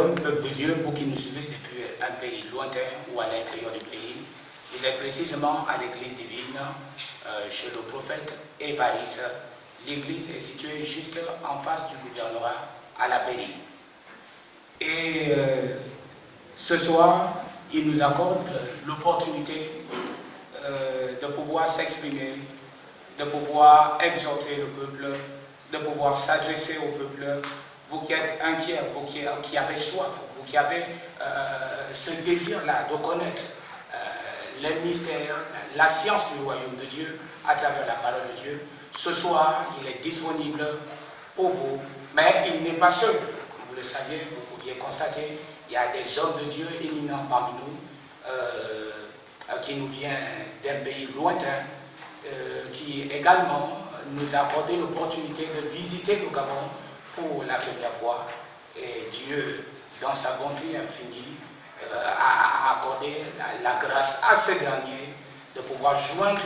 Shalom, peuple de Dieu, vous qui nous suivez depuis un pays lointain ou à l'intérieur du pays. Vous êtes précisément à l'église divine, chez le prophète Évariste. L'église est située juste en face du gouvernorat à la Pairie. Et ce soir, il nous accorde l'opportunité de pouvoir s'exprimer, de pouvoir exhorter le peuple, de pouvoir s'adresser au peuple. Vous qui êtes inquiets, vous qui avez soif, vous qui avez ce désir-là de connaître les mystères, la science du royaume de Dieu à travers la parole de Dieu, ce soir, il est disponible pour vous, mais il n'est pas seul. Comme vous le saviez, vous pouviez constater, il y a des hommes de Dieu éminents parmi nous, qui nous viennent d'un pays lointain, qui également nous a accordé l'opportunité de visiter le Gabon pour la première fois. Et Dieu, dans sa bonté infinie, a accordé la grâce à ces derniers de pouvoir joindre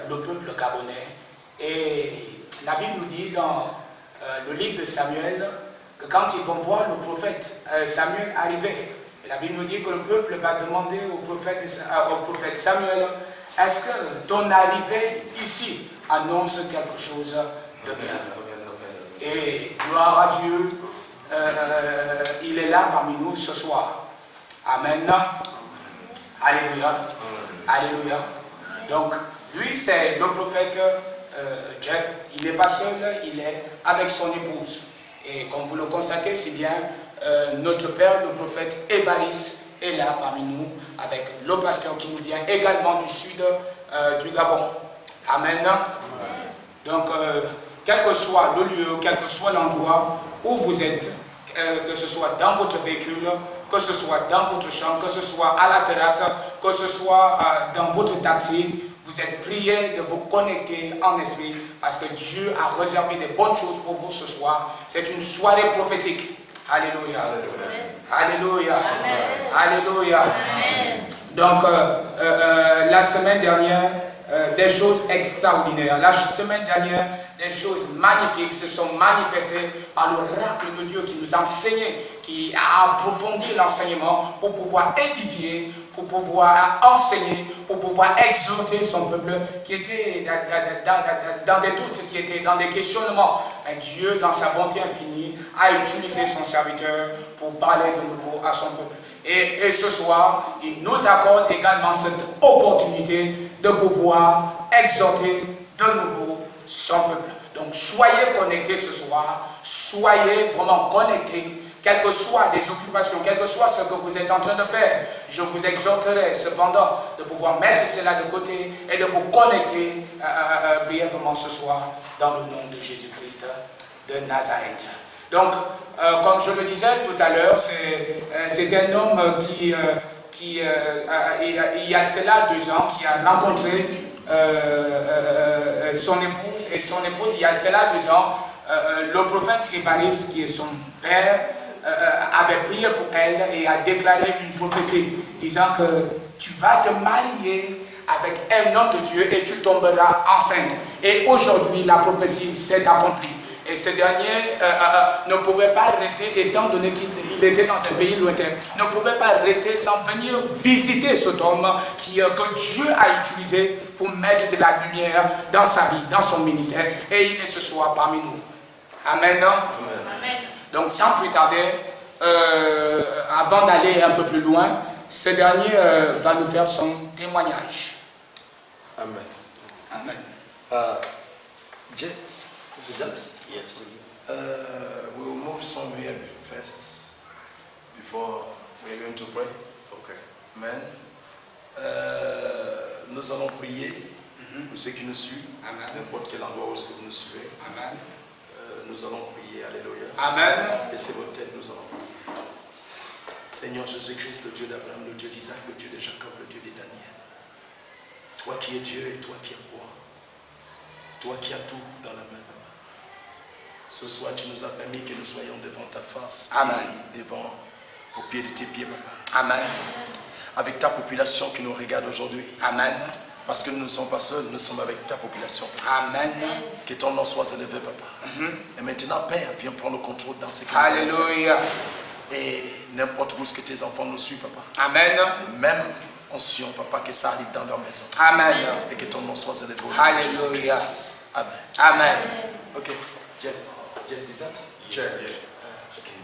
le peuple gabonais. Et la Bible nous dit dans le livre de Samuel que quand ils vont voir le prophète Samuel arriver, et la Bible nous dit que le peuple va demander au prophète Samuel, est-ce que ton arrivée ici annonce quelque chose de bien? Et gloire à Dieu, il est là parmi nous ce soir. Amen. Alléluia. Alléluia. Donc, lui, c'est le prophète Jeb. Il n'est pas seul, il est avec son épouse. Et comme vous le constatez si bien, notre père, le prophète Évariste, est là parmi nous, avec le pasteur qui nous vient également du sud du Gabon. Amen. Donc, quel que soit le lieu, quel que soit l'endroit où vous êtes, que ce soit dans votre véhicule, que ce soit dans votre chambre, que ce soit à la terrasse, que ce soit dans votre taxi, vous êtes priés de vous connecter en esprit parce que Dieu a réservé de bonnes choses pour vous ce soir. C'est une soirée prophétique. Alléluia. Alléluia. Alléluia. Amen. Donc, la semaine dernière, des choses extraordinaires. La semaine dernière, des choses magnifiques se sont manifestées par l'oracle de Dieu qui nous a enseigné, qui a approfondi l'enseignement pour pouvoir édifier, pour pouvoir enseigner, pour pouvoir exhorter son peuple qui était dans des doutes, qui était dans des questionnements. Mais Dieu, dans sa bonté infinie, a utilisé son serviteur pour parler de nouveau à son peuple. Et ce soir, il nous accorde également cette opportunité de pouvoir exhorter de nouveau son peuple. Donc soyez connectés ce soir, soyez vraiment connectés, quelles que soient les occupations, quel que soit ce que vous êtes en train de faire. Je vous exhorterai cependant de pouvoir mettre cela de côté et de vous connecter brièvement ce soir dans le nom de Jésus-Christ de Nazareth. Donc, comme je le disais tout à l'heure, c'est un homme qui il y a de cela 2 ans, qui a rencontré son épouse, et son épouse, il y a de cela 2 ans, le prophète Évariste, qui est son père, avait prié pour elle et a déclaré une prophétie, disant que tu vas te marier avec un homme de Dieu et tu tomberas enceinte. Et aujourd'hui, la prophétie s'est accomplie. Et ce dernier ne pouvait pas rester, étant donné qu'il était dans un pays lointain, ne pouvait pas rester sans venir visiter cet homme que Dieu a utilisé pour mettre de la lumière dans sa vie, dans son ministère. Et il est ce soir parmi nous. Amen. Amen. Donc sans plus tarder, avant d'aller un peu plus loin, ce dernier va nous faire son témoignage. Amen. Amen. Jets, yes. We will move somewhere first before we are going to pray. Okay. Amen. Nous allons prier pour ceux qui nous suivent, n'importe quel endroit où vous nous suivez. Amen. Nous allons prier. Alléluia. Amen. Baissez votre tête, nous allons prier. Seigneur Jésus-Christ, le Dieu d'Abraham, le Dieu d'Isaac, le Dieu de Jacob, le Dieu de Daniel. Toi qui es Dieu et toi qui es roi. Toi qui as tout dans la main, Papa. Ce soir, tu nous as permis que nous soyons devant ta face. Amen. Devant au pied de tes pieds, Papa. Amen. Avec ta population qui nous regarde aujourd'hui. Amen. Parce que nous ne sommes pas seuls, nous sommes avec ta population. Amen. Que ton nom soit élevé, Papa. Et maintenant, Père, viens prendre le contrôle dans ces cas. Alléluia. Et n'importe où ce que tes enfants nous suivent, papa. Amen. Même en Sion, papa, que ça arrive dans leur maison. Amen. Et que ton nom soit élevé. Alléluia. Amen. Amen. Okay. Jet, is that? Jet. Okay.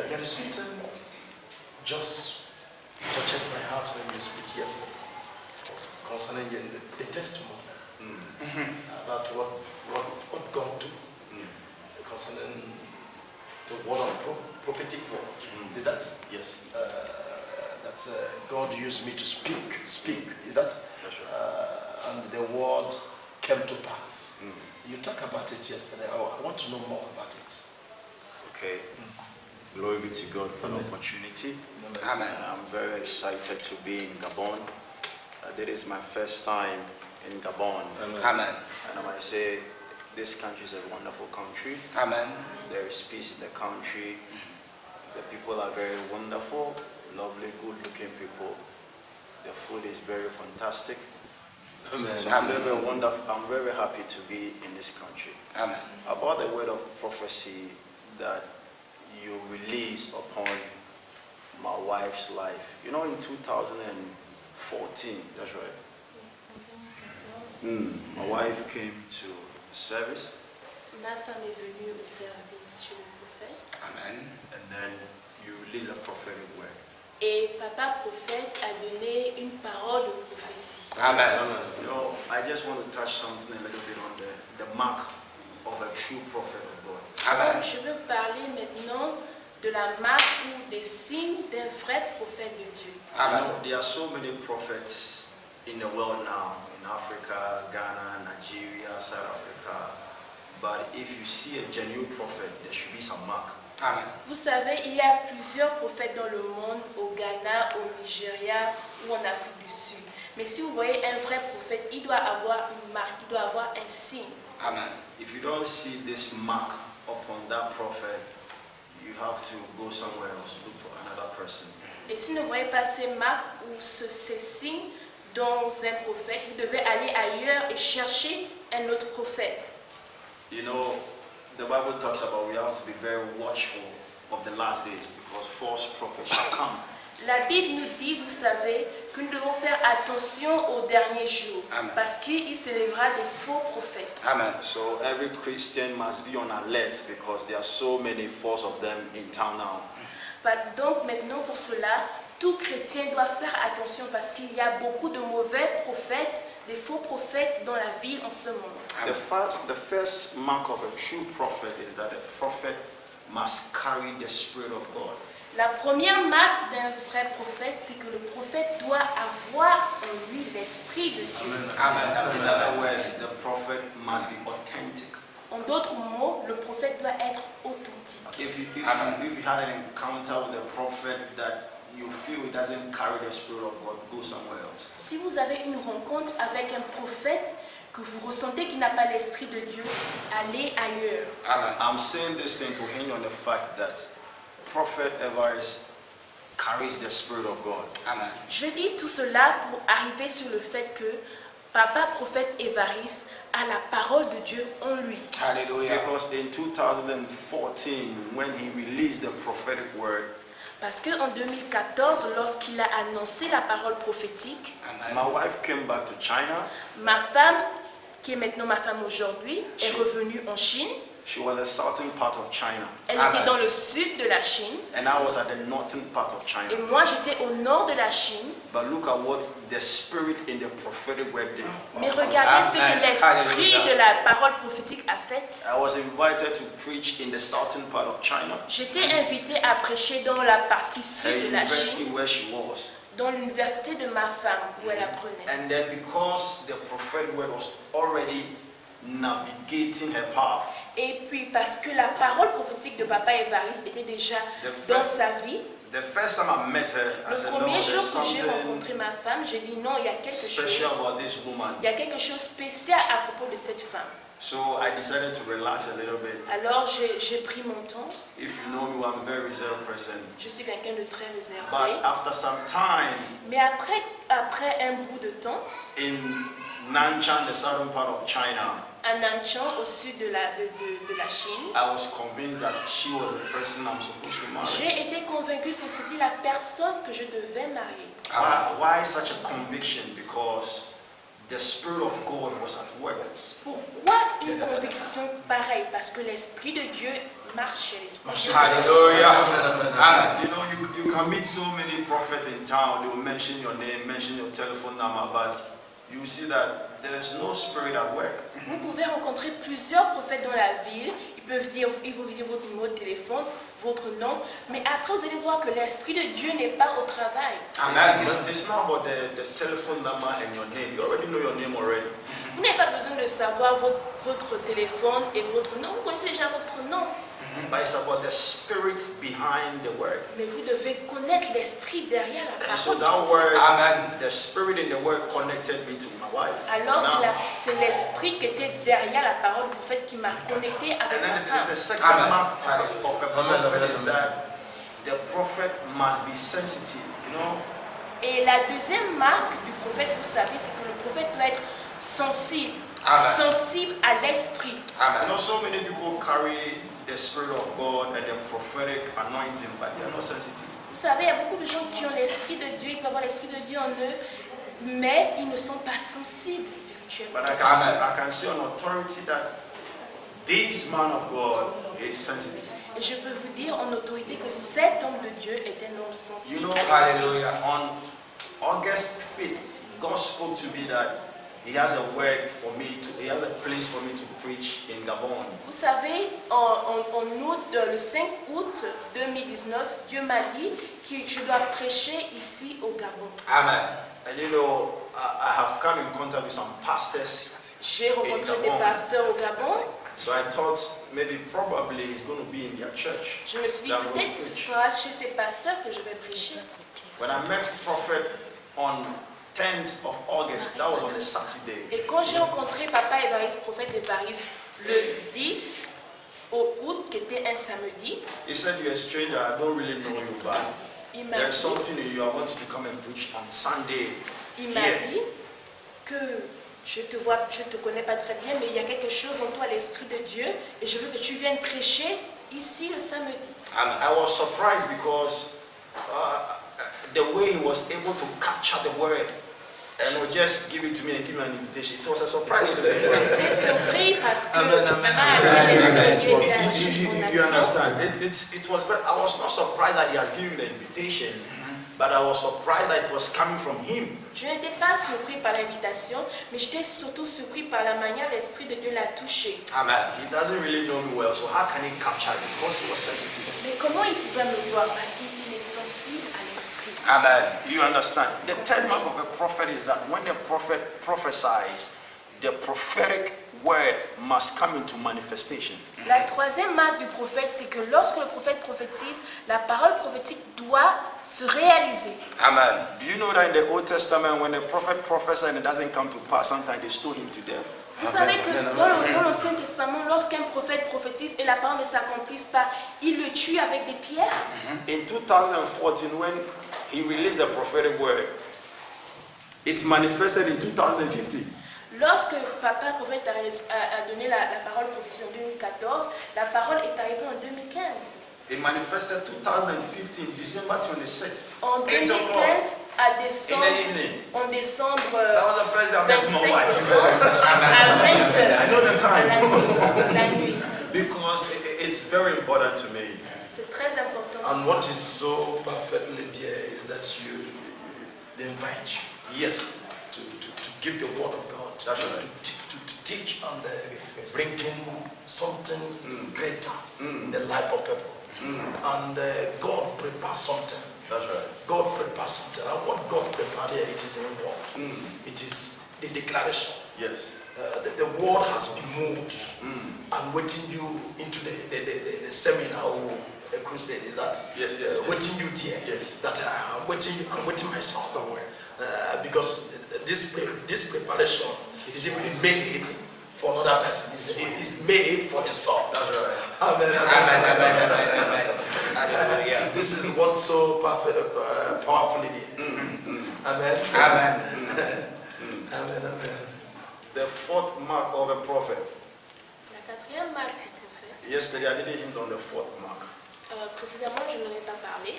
There is something just touches my heart when you speak yesterday concerning the testimony about what God do concerning the word of prophetic word. Is that? Yes. That God used me to speak. Is that? That's right. And the word came to pass. You talked about it yesterday. I want to know more about it. Okay. Glory be to God for the opportunity. Amen. I'm very excited to be in Gabon. That is my first time in Gabon. Amen. And I might say this country is a wonderful country. Amen. There is peace in the country. The people are very wonderful, lovely, good-looking people. The food is very fantastic. Amen. So I'm very wonderful. I'm very happy to be in this country. Amen. About the word of prophecy that you release upon my wife's life. You know, in 2014, that's right. My wife came to service. Ma femme est venue au service chez le prophète. Amen. And then you release a prophetic word. Et papa prophète a donné une parole de prophétie. Amen. You know, I just want to touch something a little bit on the mark of a true prophet of God. Amen. Donc, je veux parler maintenant de la marque ou des signes d'un vrai prophète de Dieu. You Amen. know, there are so many prophets in the world now, in Africa, Ghana, Nigeria, South Africa. But if you see a genuine prophet, there should be some mark. Amen. Vous savez, il y a plusieurs prophètes dans le monde, au Ghana, au Nigeria ou en Afrique du Sud. Mais si vous voyez un vrai prophète, il doit avoir une marque, il doit avoir un signe. Amen. If you don't see this mark upon that prophet, you have to go somewhere else, look for another person. Et si vous ne voyez pas ces marques ou ces signes dans un prophète, vous devez aller ailleurs et chercher un autre prophète. You know, the Bible talks about we have to be very watchful of the last days because false prophets shall come. La Bible nous dit, vous savez, que nous devons faire attention aux derniers jours. Amen. Parce qu'il s'élèvera des faux prophètes. Amen. So every Christian must be on alert because there are so many false of them in town now. Donc maintenant pour cela, tout chrétien doit faire attention parce qu'il y a beaucoup de mauvais prophètes, des faux prophètes dans la ville en ce moment. The first mark of a true prophet is that a prophet must carry the Spirit of God. La première marque d'un vrai prophète, c'est que le prophète doit avoir en lui l'esprit de Dieu. Amen. In other words, the prophet must be authentic. En d'autres mots, le prophète doit être authentique. If you Amen. had an encounter with a prophet that you feel it doesn't carry the Spirit of God, go somewhere else. Si vous avez une rencontre avec un prophète que vous ressentez qu'il n'a pas l'esprit de Dieu, allez ailleurs. Amen. I'm saying this thing to hinge on the fact that Prophet Evarist carries the Spirit of God. Amen. Je dis tout cela pour arriver sur le fait que Papa prophète Évariste a la parole de Dieu en lui. Hallelujah. Because in 2014, when he released the prophetic word, Parce qu'en 2014, lorsqu'il a annoncé la parole prophétique, Amen. my wife came back to China. ma femme, qui est maintenant ma femme aujourd'hui, est revenue en Chine. She was the southern part of China, Elle Amen. était dans le sud de la Chine and I was at the northern part of et China. moi j'étais au nord de la Chine. But look at what the Spirit in the prophetic word did. Mais regardez ce que Amen. l'esprit Alléluia. de la parole prophétique a fait. I was invited to preach in the southern part of China, J'étais invitée à prêcher dans la partie the sud de la university Chine, where she was. dans l'université de ma femme où elle apprenait. And then because the prophetic word was already navigating her path, Et puis parce que la parole prophétique de Papa Évariste était déjà dans sa vie, the first time I met her, I le said, no, premier there's jour que j'ai something rencontré ma femme, j'ai dit non, il y a quelque special chose. about this woman. Il y a quelque chose de spécial à propos de cette femme. So I decided to relax a little bit. Alors j'ai pris mon temps. If you know me, I'm a very reserved person. Je suis quelqu'un de très But réservé. after some time, Mais après un bout de temps, in Nanchang, the southern part of China, à Nanchang, au sud de la Chine, I was convinced that she was the person I'm supposed to marry. j'ai été convaincue que c'était la personne que je devais marier. Why such a conviction? Because the Spirit of God was at work. Pourquoi une conviction pareille? Parce que l'Esprit de Dieu marche chez l'Esprit. Hallelujah. Amen. You know, you can meet so many prophets in town. They will mention your name, mention your telephone number, but you will see that there is no Spirit at work. Vous pouvez rencontrer plusieurs prophètes dans la ville. Ils vont vous dire votre numéro de téléphone, votre nom, mais après vous allez voir que l'Esprit de Dieu n'est pas au travail. Amen. It's not about the telephone number and your name. You already know your name already. Vous n'avez pas besoin de savoir votre téléphone et votre nom. Vous connaissez déjà votre nom. But it's about the Spirit behind the word. Mais vous devez connaître l'Esprit derrière la And so parole. that word, Amen. the Spirit in the word connected me to my wife. Alors Now, c'est l'Esprit qui était derrière la parole du prophète qui m'a connecté avec and ma then femme. the second Amen. mark of a prophet is that the prophet must be sensitive. You know, Et la deuxième marque du prophète, vous savez, c'est que le prophète doit être sensible. Amen. Sensible à l'Esprit. you know, Amen. so many people carry the Spirit of God and the prophetic anointing, but they are not sensitive. Vous savez, il y a beaucoup de gens qui ont l'Esprit de Dieu, ils peuvent avoir l'Esprit de Dieu en eux, mais ils ne sont pas sensibles spirituellement. But I can say on authority that this man of God is sensitive. Et je peux vous dire en autorité que cet homme de Dieu est un homme You sensible. know, Hallelujah. on August 5th, God spoke to me that He has a word for me, He has a place for me to preach in Gabon. Vous savez, en août, le 5 août 2019, Dieu m'a dit que je dois prêcher ici au Gabon. Amen. And you know, I have come in contact with some pastors, J'ai rencontré des Gabon. pasteurs au Gabon. so I thought probably it's going to be in their church. Je me suis dit that I'm going peut-être to que ce preach. sera chez ces pasteurs que je vais prêcher. When I met Prophet on 10th of August, that was on a Saturday. Et quand j'ai rencontré Papa Évariste, prophète Évariste, le 10 au août, qui était un samedi, He said, "You're a stranger, I don't really know you, but il m'a there's dit, something in you. I want you to come and preach on Sunday." il m'a dit que je te connais pas très bien, mais il y a quelque chose en toi, l'Esprit de Dieu, et je veux que tu viennes prêcher ici le samedi. Amen. I was surprised because the way he was able to capture the word and would just give it to me and give me an invitation. It was a surprise to me. J'étais surpris parce que Amen, amen. Maman a dit l'Esprit de Dieu était agi en You action. understand? It was very, I was not surprised that he has given the invitation, but I was surprised that it was coming from him. Je n'étais pas surpris par l'invitation, mais j'étais surtout surpris par la manière dont l'Esprit de Dieu l'a touché. Amen. He doesn't really know me well, so how can he capture it? Because he was sensitive. Mais comment il pouvait me voir? Parce qu'il est sensible à l'Esprit. Amen. You understand? The third mark of a prophet is that when the prophet prophesies, the prophetic word must come into manifestation. La troisième marque du prophète, c'est que lorsque le prophète prophétise, la parole prophétique doit se réaliser. Amen. Do you know that in the Old Testament, when the prophet prophesies and it doesn't come to pass, sometimes they stone him to death? Vous savez que dans l'Ancien Testament, lorsqu'un prophète prophétise et la parole ne s'accomplisse pas, il le tue avec des pierres. In 2014, when he released the prophetic word, it manifested in 2015. Lorsque Papa le prophète a donné la parole prophétique en 2014, la parole est arrivée en 2015. It manifested 2015, December 26th. En 8 o'clock 2015, à décembre, in the evening. en décembre That was the first day I met my 25 wife. décembre, à 20 I know the à time. la nuit. Because it's very important to me. C'est très important. And what is so perfectly dear is that they invite you Yes. to give the word of God, That's right. to teach and bring in something greater in the life of people. And God prepares something. That's right. God prepares something. And what God prepared here, it is in word. It is the declaration. Yes. The word has been moved and waiting you into the seminar or the crusade. Is that Yes, yes, yes. waiting you there? Yes. That I'm waiting myself somewhere because this preparation is even made for another person. It's made for the soul. That's right. Amen. Amen. Amen. Amen. Amen. Hallelujah. This is what's so powerfully there. Amen. Amen. Amen. Amen. fourth mark of a prophet. La quatrième marque du prophète. Yesterday I didn't hint on the fourth mark. Précédemment, je n'en ai pas parlé.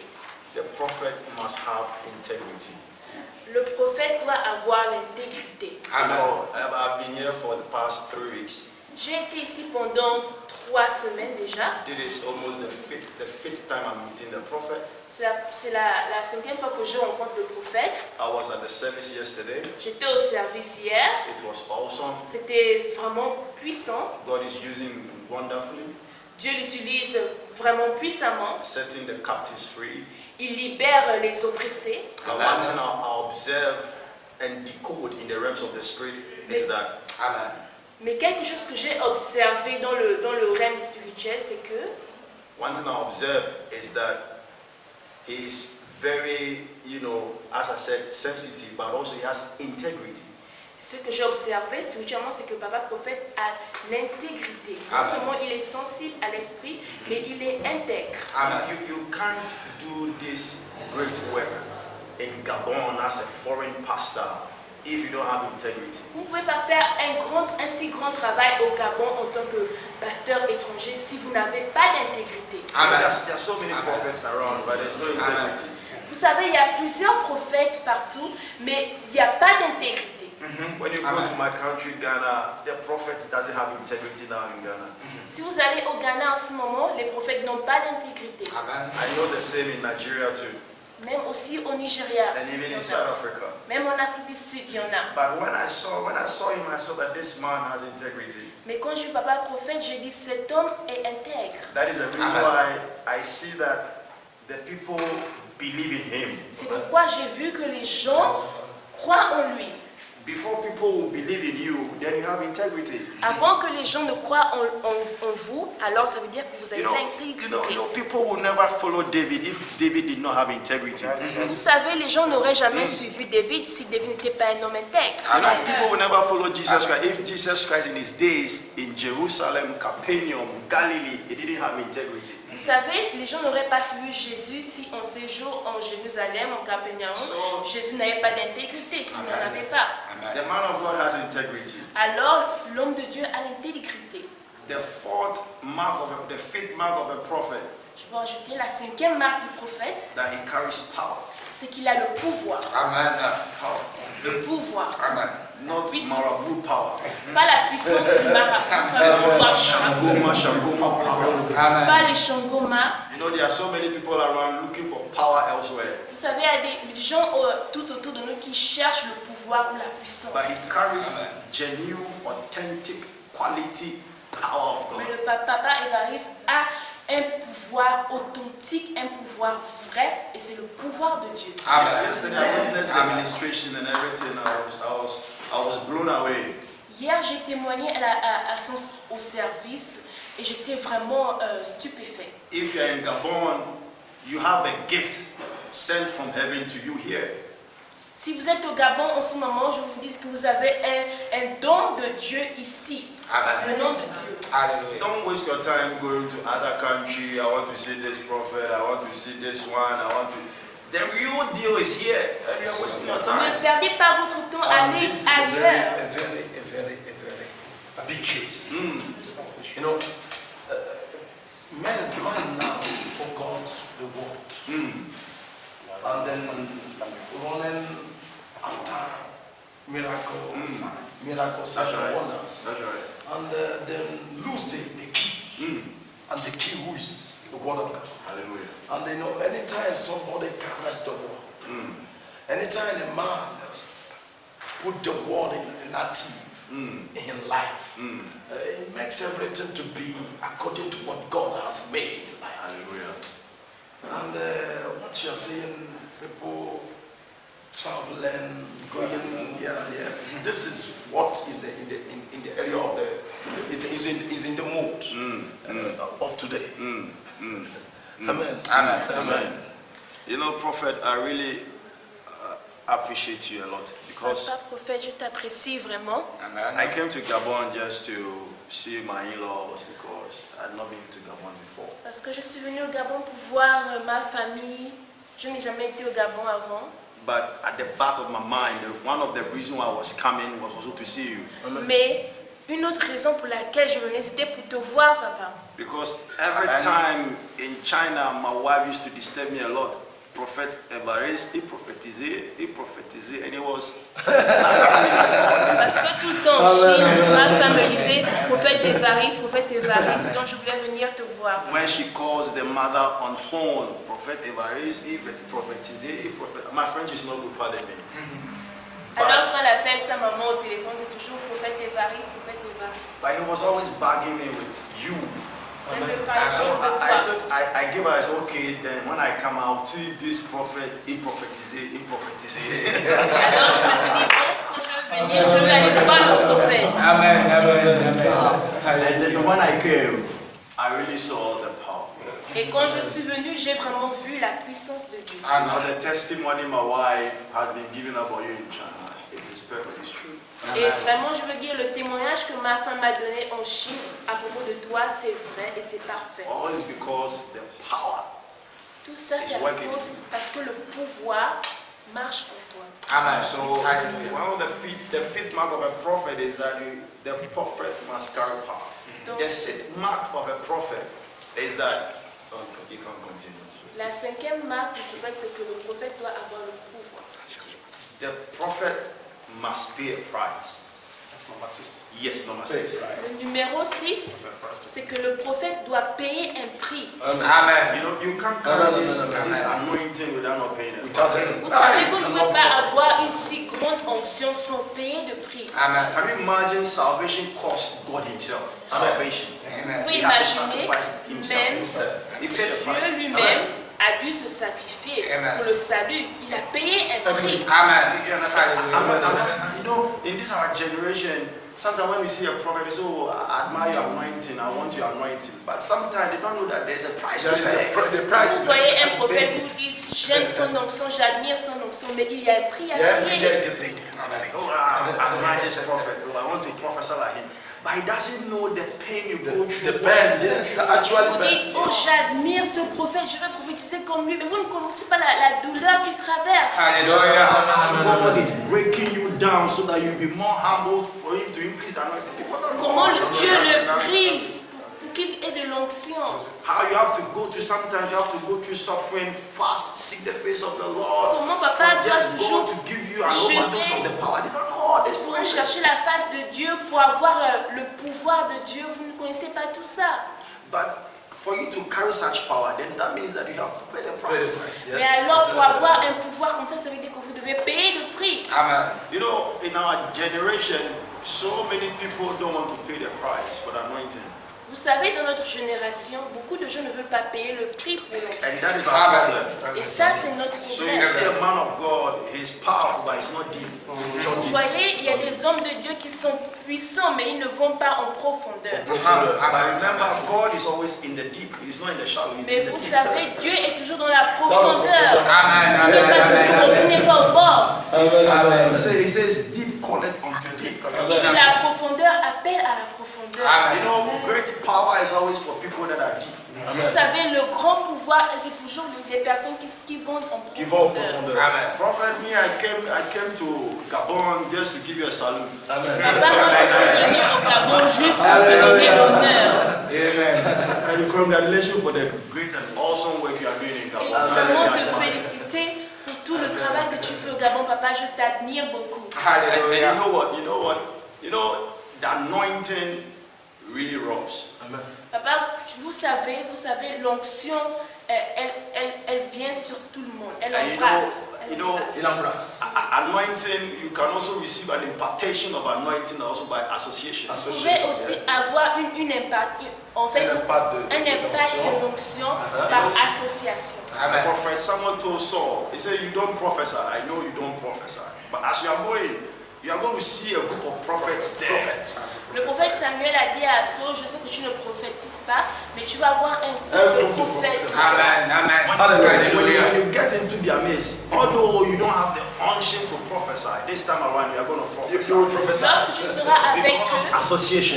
The prophet must have integrity. Le prophète doit avoir l'intégrité. Amen. I've been here for the past 3 weeks. J'ai été ici pendant 3 semaines déjà. This is almost the fifth time I'm meeting the prophet. C'est la 5e fois que je rencontre le prophète. I was at the service yesterday. J'étais au service hier. It was awesome. C'était vraiment puissant. God is using me wonderfully, Dieu l'utilise vraiment puissamment. setting the captives free. Il libère les oppressés. And one thing I observe and decode in the realms of the spirit is that Amen. Mais quelque chose que j'ai observé dans le règne spirituel, c'est que one thing I observe is that he is very, as I said, sensitive, but also he has integrity. ce que j'ai observé spirituellement, c'est que Papa Prophète a l'intégrité. Non Amen. seulement il est sensible à l'esprit, mais il est intègre. Amen. You can't do this great work in Gabon as a foreign pastor if you don't have integrity. Vous ne pouvez pas faire un si grand travail au Gabon en tant que pasteur étranger si vous n'avez pas d'intégrité. Amen. There are so many Amen. prophets around, but there's no integrity. Vous savez, il y a plusieurs prophètes partout, mais il n'y a pas d'intégrité. When you go Amen. to my country, Ghana, the prophet doesn't have integrity now in Ghana. Si vous allez au Ghana en ce moment, les prophètes n'ont pas d'intégrité. Amen. I know the same in Nigeria too, Même aussi au Nigeria, and even il y en in a. South Africa. Même en Afrique du Sud, il y en a. But when I saw him, I saw that this man has integrity. Mais quand j'ai vu Papa Prophète, j'ai dit cet homme est intègre. That is the reason Amen. why I see that the people believe in him. C'est pourquoi j'ai vu que les gens croient en lui. Before people will believe in you, then you have integrity. Avant que les gens ne croient en vous, alors ça veut dire que vous avez l'intégrité. People will never follow David if David did not have integrity. Vous savez, les gens n'auraient jamais suivi David si David n'était pas un homme intègre. People will never follow Jesus Christ if Jesus Christ in his days in Jerusalem, Capernaum, Galilee, he didn't have integrity. Vous savez, les gens n'auraient pas suivi Jésus si en séjour en Jérusalem, en Capernaum, Jésus n'avait pas d'intégrité, s'il n'en avait pas. The man of God has integrity. Alors, l'homme de Dieu a l'intégrité. The fifth mark of a prophet, Je vais ajouter la 5e marque du prophète, that he carries power. c'est qu'il a le pouvoir. Amen. Power. Le pouvoir. Amen. Not Puissance. marabout power. Pas la puissance du marabout, pas le pouvoir du marabout. Shangoma power. Amen. Pas les Shangoma. There are so many people around looking for power elsewhere. Vous savez, il y a des gens tout autour de nous qui cherchent le pouvoir ou la puissance. But he carries Amen. genuine, authentic, quality power of Mais God. le papa Évariste a un pouvoir authentique, un pouvoir vrai, et c'est le pouvoir de Dieu. Amen. Yesterday I witnessed the Amen. ministration and everything. I was blown away. Hier, j'ai témoigné au service et j'étais vraiment stupéfait. If you are in Gabon, you have a gift sent from heaven to you here. Si vous êtes au Gabon en ce moment, je vous dis que vous avez un don de Dieu ici, Amen. venant de Dieu. Hallelujah. Don't waste your time going to other country. I want to see this prophet. I want to see this one. The real deal is here, and you're wasting your Ne time. perdez pas votre temps, allez This is ailleurs. a very big case. You know, man now forgot the world. And then running after miracles, signs That's and right. wonders. That's right. And then lose the key. And the key who is the word of God. Hallelujah. And they know anytime somebody carries the word, anytime a man put the word in active in life, it makes everything to be according to what God has made in life. Hallelujah. And what you're seeing, people traveling, going here and here. This is what is in the area of the is in the mood of today. Amen. Amen. Amen. You know, Prophet, I really appreciate you a lot because Papa Prophète, je t'apprécie vraiment. Amen. I came to Gabon just to see my in-laws because I'd not been to Gabon before. Parce que je suis venue au Gabon pour voir ma famille. Je n'ai jamais été au Gabon avant. But at the back of my mind, one of the reasons why I was coming was also to see you. Mais une autre raison pour laquelle je venais, c'était pour te voir, papa. Because every time in China, my wife used to disturb me a lot. Prophet Évariste, il prophétisait, and it was... Parce que tout le temps en Chine, ma femme me disait prophète Évariste, donc je voulais venir te voir. When she calls the mother on phone, Prophet Évariste, il prophétisait, my French is not good, pardon me. Alors quand elle appelle sa maman au téléphone, c'est toujours prophète Évariste. But he was always bugging me with you. Elle me parlait So toujours de toi. I gave her, I said, okay, then when I come out, see this prophet, il prophétisait. Alors je me suis dit, bon, quand je vais venir, je vais aller voir le prophète. Amen. And then when I came, I really saw the power. Et quand je suis venue, j'ai vraiment vu la puissance de Dieu. Now the testimony my wife has been giving about you in China, it is perfectly true. Et vraiment, je veux dire, le témoignage que ma femme m'a donné en Chine à propos de toi, c'est vrai et c'est parfait. Always because the power. Tout ça, c'est à cause parce que le pouvoir marche en toi. Amen. So Hallelujah. one of the fifth mark of a prophet is that the prophet must carry power. The sixth mark of a prophet is that you can continue. La cinquième marque du prophète, c'est que le prophète doit avoir le pouvoir. The prophet must pay a price. Number 6. Yes, number 6. Le numéro 6, c'est que le prophète doit payer un prix. Amen. You know, you can't carry this anointing without not paying a price. Vous savez, vous ne pouvez pas avoir une si grande onction sans payer de prix. Amen. Can you imagine salvation cost God himself? Salvation. Amen. Vous pouvez He had to imaginer, sacrifice himself. même He paid the Dieu price. lui-même a dû se sacrifier Amen. pour le salut. Il a payé un prix. Amen. You understand? And you know, in this our generation, sometimes when we see a prophet, we say, oh, I admire your anointing, I want your anointing. But sometimes they don't know that there's a price to pay. The price. Vous voyez un prophète vous dit j'aime son onction, j'admire son onction, mais il y a un prix à payer. Oh, I admire this prophet. Oh, I want to prophesy like him. But he doesn't know the pain you go through. The pen, yes, the actual Vous dites, pen. oh j'admire ce prophète, je vais prophétiser comme lui, mais vous ne connaissez pas la douleur qu'il traverse. God is breaking you down so that you'll be more humbled for him to increase the anointing. People don't know Comment how le this Dieu is. le brise pour qu'il ait de l'onction. How you have to go through, sometimes you have to go through suffering, fast, seek the face of the Lord. Comment papa For doit just toujours God to give you an overdose of the power. They don't know all this pour process. chercher la face de Dieu, pour avoir le pouvoir de Dieu. Vous ne connaissez pas tout ça. But for you to carry such power, then that means that you have to pay the price. Mais alors pour avoir un pouvoir comme ça veut dire que vous devez payer le prix. Amen. You know, in our generation, so many people don't want to pay the price for the anointing. Vous savez, dans notre génération, beaucoup de gens ne veulent pas payer le prix pour And l'onction. that is our problem. Et ça, c'est notre So you problème. see a man of God, he's powerful, but he's not deep. Vous voyez, il y a des hommes de Dieu qui sont puissants, mais ils ne vont pas en profondeur. But remember, God is always in the deep. He's not in the shallow. He's Mais in the vous deep. savez, Dieu est toujours dans la profondeur. Amen. Il n'est pas toujours, il n'est pas au bord. He says, deep connect unto deep. Il dit la profondeur appelle à la profondeur. You know, great power is always for people that are deep. Vous savez, le grand pouvoir, c'est toujours des personnes qui vont en Qui vont en profondeur. profondeur. Prophet, me, I came to Gabon just to give you a salute. Papa, moi, je suis venu au Gabon juste pour te donner l'honneur. And congratulations for the great and awesome work you are doing in Et Gabon. vraiment te féliciter pour tout le travail que tu fais au Gabon, papa. Je t'admire beaucoup. And you know what? You know, the anointing really robs. Papa, vous savez, l'onction, elle vient sur tout le monde. Elle And embrasse. you know, Il embrasse. anointing, you can also receive an impartation of anointing also by association. Vous pouvez aussi avoir un impact de l'onction par association. The prophet Samuel told Saul, he said, you don't prophesy. I know you don't prophesy. But as you are going to see a group of prophets there. Le prophète Samuel a dit à Saul, je sais que tu ne prophétises pas, mais tu vas avoir un groupe de prophètes. Amen. When you get into their midst, although you don't have the unction to prophesy, this time around you are going to prophesy. Lorsque tu seras avec eux, Association.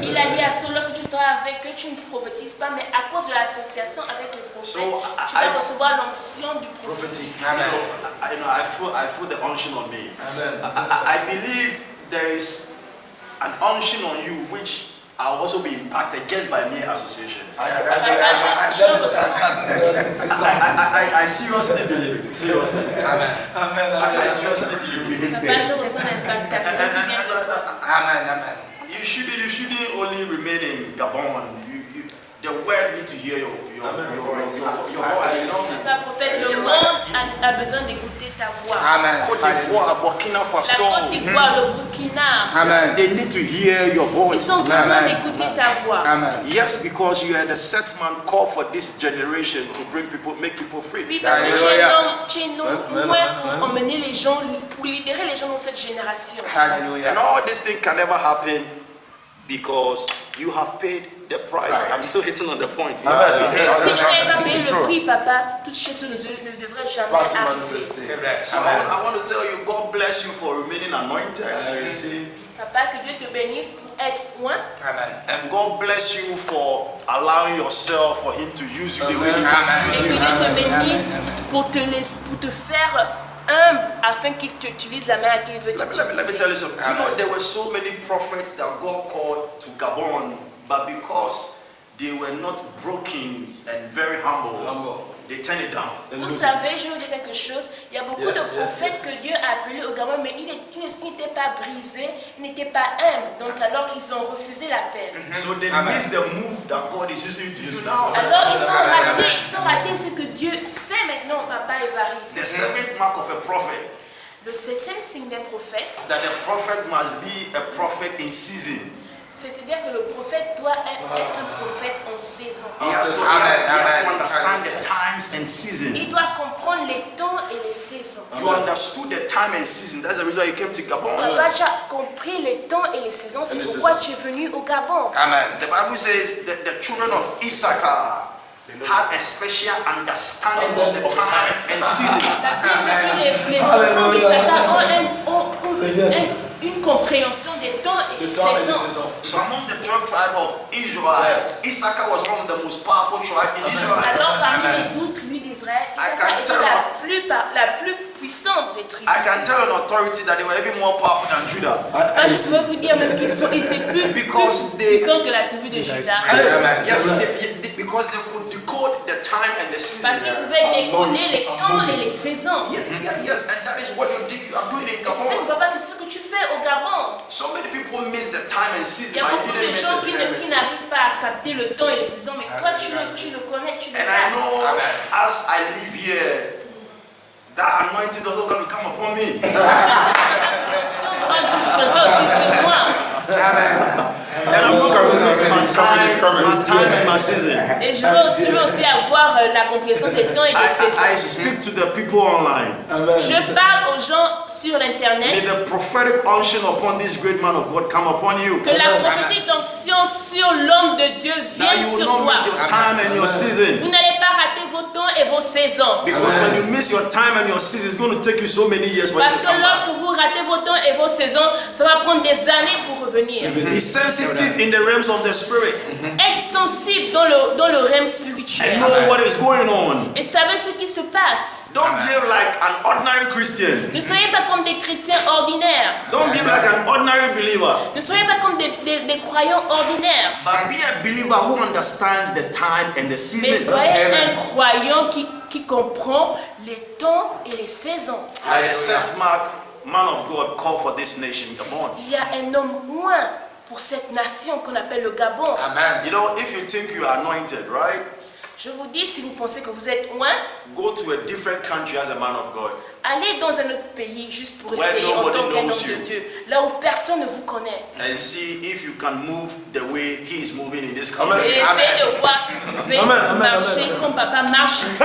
il a dit à Saul, lorsque tu seras avec eux, tu ne prophétises pas, mais à cause de l'association avec les prophètes, tu vas recevoir l'onction du prophète. I feel the unction on me. I believe there is an unction on you which I'll also be impacted just by mere association. I seriously believe it. Seriously. I seriously believe it. You shouldn't only remain in Gabon. The world need to hear your voice. Le prophète, le monde a besoin d'écouter ta voix. Côte d'Ivoire, Burkina Faso. La Côte d'Ivoire, le Burkina. They need to hear your voice. Ils ont besoin d'écouter ta voix. Yes, because you are the set man called for this generation to make people free. Oui, parce que tu es un homme pour emmener les gens, pour libérer les gens dans cette génération. And all these things can never happen because you have paid the price. I'm still hitting on the point. Si tu n'avais pas payé le prix, papa, toutes ces choses ne devraient jamais arriver. C'est vrai. So I want to tell you, God bless you for remaining anointed. Papa, que Dieu te bénisse pour être loin. And God bless you for allowing yourself for Him to use you the way He wants Et to que use Dieu you. te bénisse pour te faire humble afin qu'il t'utilise la main à qui il veut Let me t'utiliser. tell you something. You know, there were so many prophets that God called to Gabon, but because they were not broken and very humble, they turned it down. Vous savez, je vais vous dire quelque chose. Il y a beaucoup de prophètes que Dieu a appelés au Gabon, mais ils n'étaient pas brisés, ils n'étaient pas humbles. Donc alors ils ont refusé l'appel. So they missed the move that God is using to use now. Alors ils ont raté ce que Dieu fait maintenant, papa Évariste. The seventh mark of a prophet, Le septième signe d'un prophète, that the prophet must be a prophet in season. c'est-à-dire que le prophète doit être un prophète en saison. He has to understand the times and season. Il doit comprendre les temps et les saisons. You understood the time and season. That's the reason why you came to Gabon. Papa, tu as compris les temps et les saisons. C'est pourquoi tu es venu au Gabon. The Bible says that the children of Issachar had a special understanding of the time and season. Les enfants d'Issachar ont une compréhension des temps et des saisons. So among the 12 tribes of Israel, Issachar was one of the most powerful tribes in Israel. Alors parmi les 12 tribus d'Israël, Issachar était la plus puissante des tribus. I can tell an authority that they were even more powerful than Judah. Je peux vous dire même qu'ils étaient plus puissants que la tribu de Juda. Because they could decode the time and the season. Parce qu'ils pouvaient décoder les temps et les saisons. Yes, and that is what you are doing in C'est Gabon. papa que ce que tu fais au Gabon. So many people miss the time and Il season, y a but beaucoup you de didn't miss gens qui it. n'arrivent pas à capter le temps et les saisons, mais toi tu le connais, tu le And I captes. know as I live here, that anointing is also going to come upon me. And I'm not going to miss my time and my season. Et je veux aussi avoir la compréhension des temps et des I saisons. speak to the people online. Je parle aux gens sur May l'internet the prophetic unction upon this great man of God come upon you. que la prophétique d'onction sur l'homme de Dieu Now vienne you will sur not toi. miss your time and your season. Vous n'allez pas rater vos temps et vos saisons. Because when you miss your time and your season, it's going to take you so many years for it Parce to que come back. lorsque vous ratez vos temps et vos saisons, ça va prendre des années pour revenir. Be sensitive in the realms of the spirit Être sensible dans le règne and spirituel. know what is going on. Et savez ce qui se passe. Don't behave like an ordinary Christian. Ne soyez pas comme des chrétiens ordinaires. Don't behave like an ordinary believer. Ne soyez pas comme des croyants ordinaires. But be a believer who understands the time and the Mais season. soyez un croyant qui comprend les temps et les saisons. I set mark man of God call for this nation, Gabon. Il y a un homme moins pour cette nation qu'on appelle le Gabon. You know, if you think you are anointed, right? Je vous dis, si vous pensez que vous êtes loin, Go to a different country as a man of God. allez dans un autre pays juste pour Where essayer en nobody tant qu'un homme knows de you. Dieu. Là où personne ne vous connaît. And see if you can move the way he is moving in this Et country. essayez de voir si vous pouvez marcher comme papa marche ici.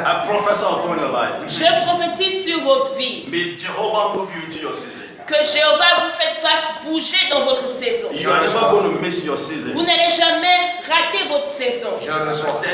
I prophesy upon your life. Je prophétise sur votre vie. May Jehovah move you into your season. Que Jéhovah vous fasse bouger dans votre saison. You are never going to miss your season. Vous n'allez jamais rater votre saison.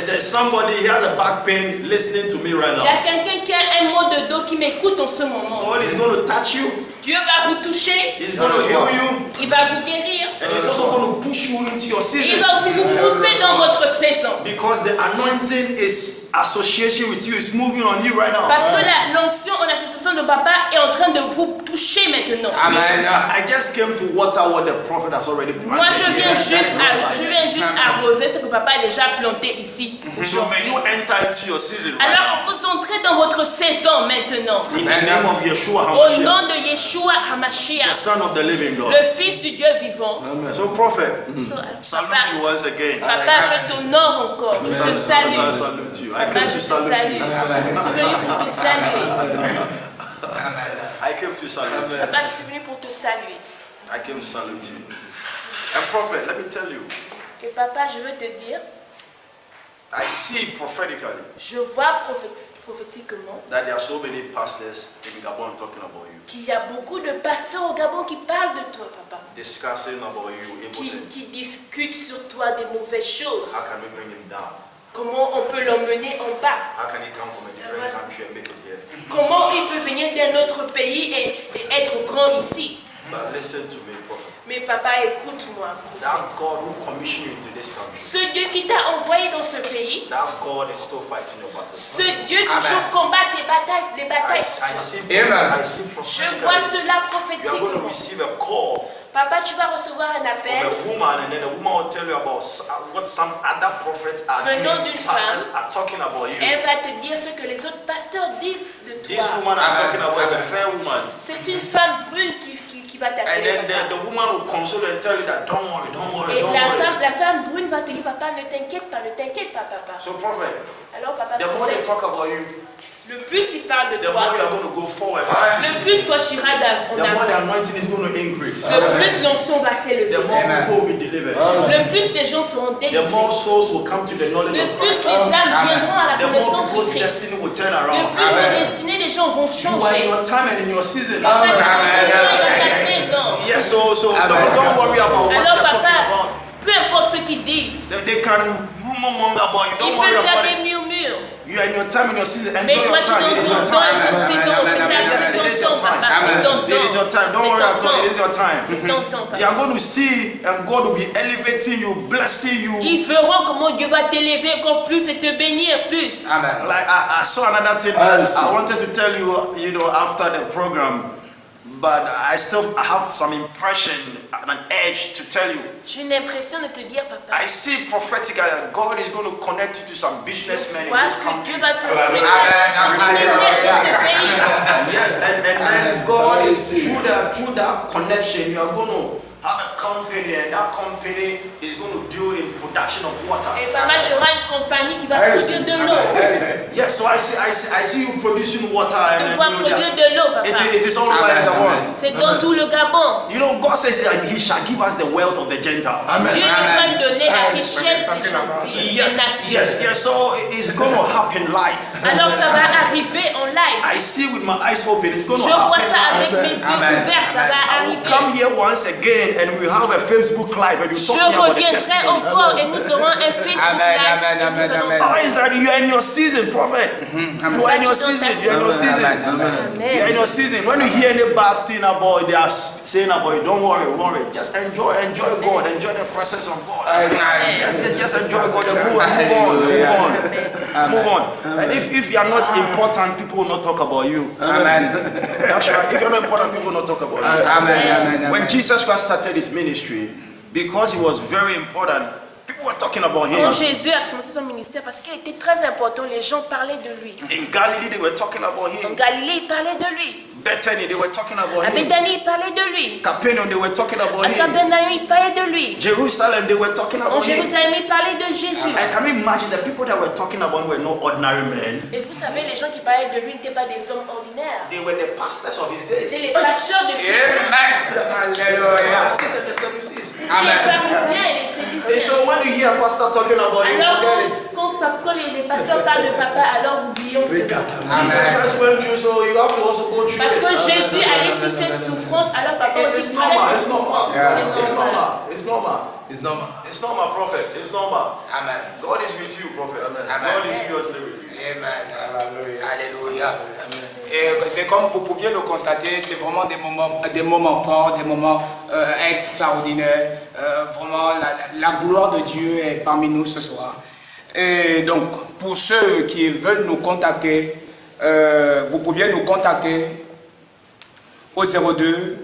There's somebody, he has a back pain listening to me right Il y a now. quelqu'un qui a un mot de dos qui m'écoute en ce moment. God is going to touch you. Dieu va vous toucher, He's going to heal you. il va vous guérir, And he's also going to push you into your et il season. va aussi vous pousser dans votre saison. Because the anointing is association with you. It's moving on you right now. Parce que l'onction en association de papa est en train de vous toucher maintenant. Amen. I just came to water what the prophet has already planted. Moi, je viens here. juste arroser ce que papa a déjà planté ici. So may you enter into your season right Alors now. que vous entrez dans votre saison maintenant. In the name of Yeshua Au HaMashiach, nom de Yeshua the HaMashiach, Son of the living God. le Fils du Dieu vivant. So prophet, So, salute papa, you once again. papa, je t'honore encore. Je te salue. Salute you. I Papa, came je to te salute salue. you. Je suis venu pour te saluer. I came to salute you. Papa, je suis venu pour te saluer. I came to salute you. And prophet, let me tell you, Et papa, je veux te dire, I see prophetically je vois prophétiquement that there are so many pastors in Gabon talking about you, qu'il y a beaucoup de pasteurs au Gabon qui parlent de toi, papa. discussing about you, Qui discutent sur toi des mauvaises choses. how can we bring him down? Comment on peut l'emmener en bas. How can he come from a different country and make it here? Comment il peut venir d'un autre pays et être grand ici. But listen to me, prophet. Mais papa, écoute-moi. That God who commissioned you into this country, Ce Dieu qui t'a envoyé dans ce pays, that God is still fighting your battles. ce Dieu toujours combat les batailles. I see Je prophetically, vois cela you are going to prophétiquement. receive a call Papa, tu vas recevoir un from appel a woman, and then the woman will tell you about what some other prophets are venant doing. d'une Pastors are talking about you. Elle va te dire ce que les autres pasteurs disent de This toi. woman I'm talking about is a fair woman. C'est une femme brune qui va And t'appeler then papa. the woman will console you and tell you that don't worry, don't worry, Et don't worry. la femme brune va te dire, papa, ne t'inquiète pas, papa. So prophet, Alors, papa, the more they prophète, talk about you, le plus il parle de the more you toi, are going to go forward. le plus toi tu iras en The more the avant. anointing is going to increase. Le plus l'onction va s'élever. The more people will be delivered. Le plus les gens seront The délivrés. more souls will come to the knowledge Le of plus Christ. les âmes viendront à la The more connaissance people's du Christ. destiny will turn Le around. plus les destinées des gens vont You are in changer. your time and in your season. Papa, tu vas dans ta saison. Yes, so don't worry about what Alors, they're talking papa, about. peu importe ce qu'ils disent, They can rumor monger about you. ils Don't worry peuvent faire about des it. murmures. You are in your time and your season. Mais Enjoy toi, your tu time. It is your dans ta time. saison, Yes, it is c'est your ton temps, time. papa, c'est ton It is your temps. time. Don't worry at all. It is your time. C'est ton temps, They papa. are going to see and God will be elevating you, blessing you. Ils verront comment Dieu va t'élever encore plus et te bénir plus. Amen. Like I saw another thing that I wanted to tell you, after the program, but I have some impression and an edge to tell you. J'ai une impression de te dire, papa. I see prophetically that God is going to connect you to some businessmen in Vois this que country. Dieu va te Amen. bénir dans ce pays. Yes, and then God is through that connection, you are going to have a company, and that company is going to deal in production of water. Et papa, tu auras une compagnie qui va produire de l'eau. Yes, so I see you producing water, Tu and vas produire de l'eau, papa. it is all over the world. C'est dans tout le Gabon. You know, God says that He shall give us the wealth of the Gentiles. Dieu est en train de donner la richesse des gentils, des Yes, nations. yes. So it's going to happen live. Alors ça va arriver en live. I see with my eyes open. It's going Je to vois happen ça avec live. mes yeux ouverts, ça va I will come arriver. here once again, and we have a Facebook live, and you Je talk me about the reviendrai testimony. encore et nous aurons un Facebook Amen, live. amen, et nous amen, allons- amen. How is that you are in your season, prophet? You are in your season. You are in your season. You are in your season. When you hear any bad thing about they are saying about you, don't worry. Just enjoy God. Enjoy the presence of God. Just enjoy God. And move on. And if you are not important, people will not talk about you. Amen. That's right. If you are not important, people will not talk about you. Amen. When Jesus Christ started his ministry, because he was very important, people were talking about him. Quand Jésus a commencé son ministère, parce qu'il était très important, les gens parlaient de lui. In Galilee, they were talking about En him. Galilée, ils parlaient de lui. Bethany, they were talking about À him. Bethanie, ils parlaient de lui. Capernaum, they were talking about À him. Capernaum, ils parlaient de lui. Jerusalem, they were talking En about him. Jérusalem, ils parlaient de Jésus. And can you imagine the people that were talking about were not ordinary men? Et vous savez, les gens qui parlaient de lui n'étaient pas des hommes ordinaires. They were the pastors of his days. C'était les pasteurs de ce temps. Amen. Alléluia. Pharisees and the Sadducees. Les Amen. pharisiens et les And séducteurs. so when you hear a pastor talking about him, Alors, forget it. quand les pasteurs parlent de papa, alors oublions ce mot. Jesus Christ went through, so you have to also go through Parce que it. Jésus allait sur cette souffrance, alors papa aussi It's parlait normal, de it's cette normal. souffrance. It's C'est normal. normal. It's normal. It's normal. It's normal, prophet. It's normal. Amen. God is with you, prophet. God is seriously with you. Amen. Alléluia. Et c'est comme vous pouviez le constater, c'est vraiment des moments forts, des moments extraordinaires. Vraiment, la gloire de Dieu est parmi nous ce soir. Et donc, pour ceux qui veulent nous contacter, vous pouviez nous contacter au 02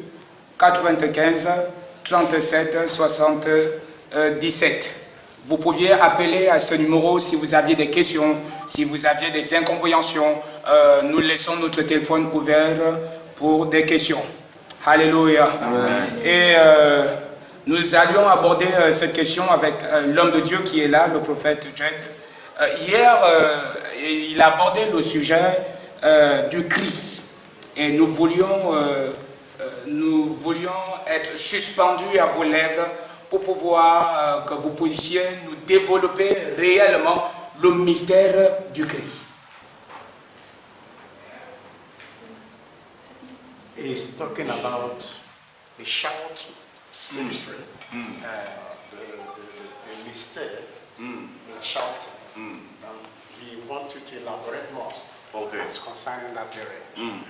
95 37 77. Vous pouviez appeler à ce numéro si vous aviez des questions, si vous aviez des incompréhensions. Nous laissons notre téléphone ouvert pour des questions. Alléluia. Et nous allions aborder cette question avec l'homme de Dieu qui est là, le prophète Jed. Hier, il a abordé le sujet du cri. Et nous voulions être suspendus à vos lèvres pour pouvoir que vous puissiez nous développer réellement le mystère du cri. Is talking about the shout ministry, the mistake in shouting. And we want you to elaborate more as concerning that area.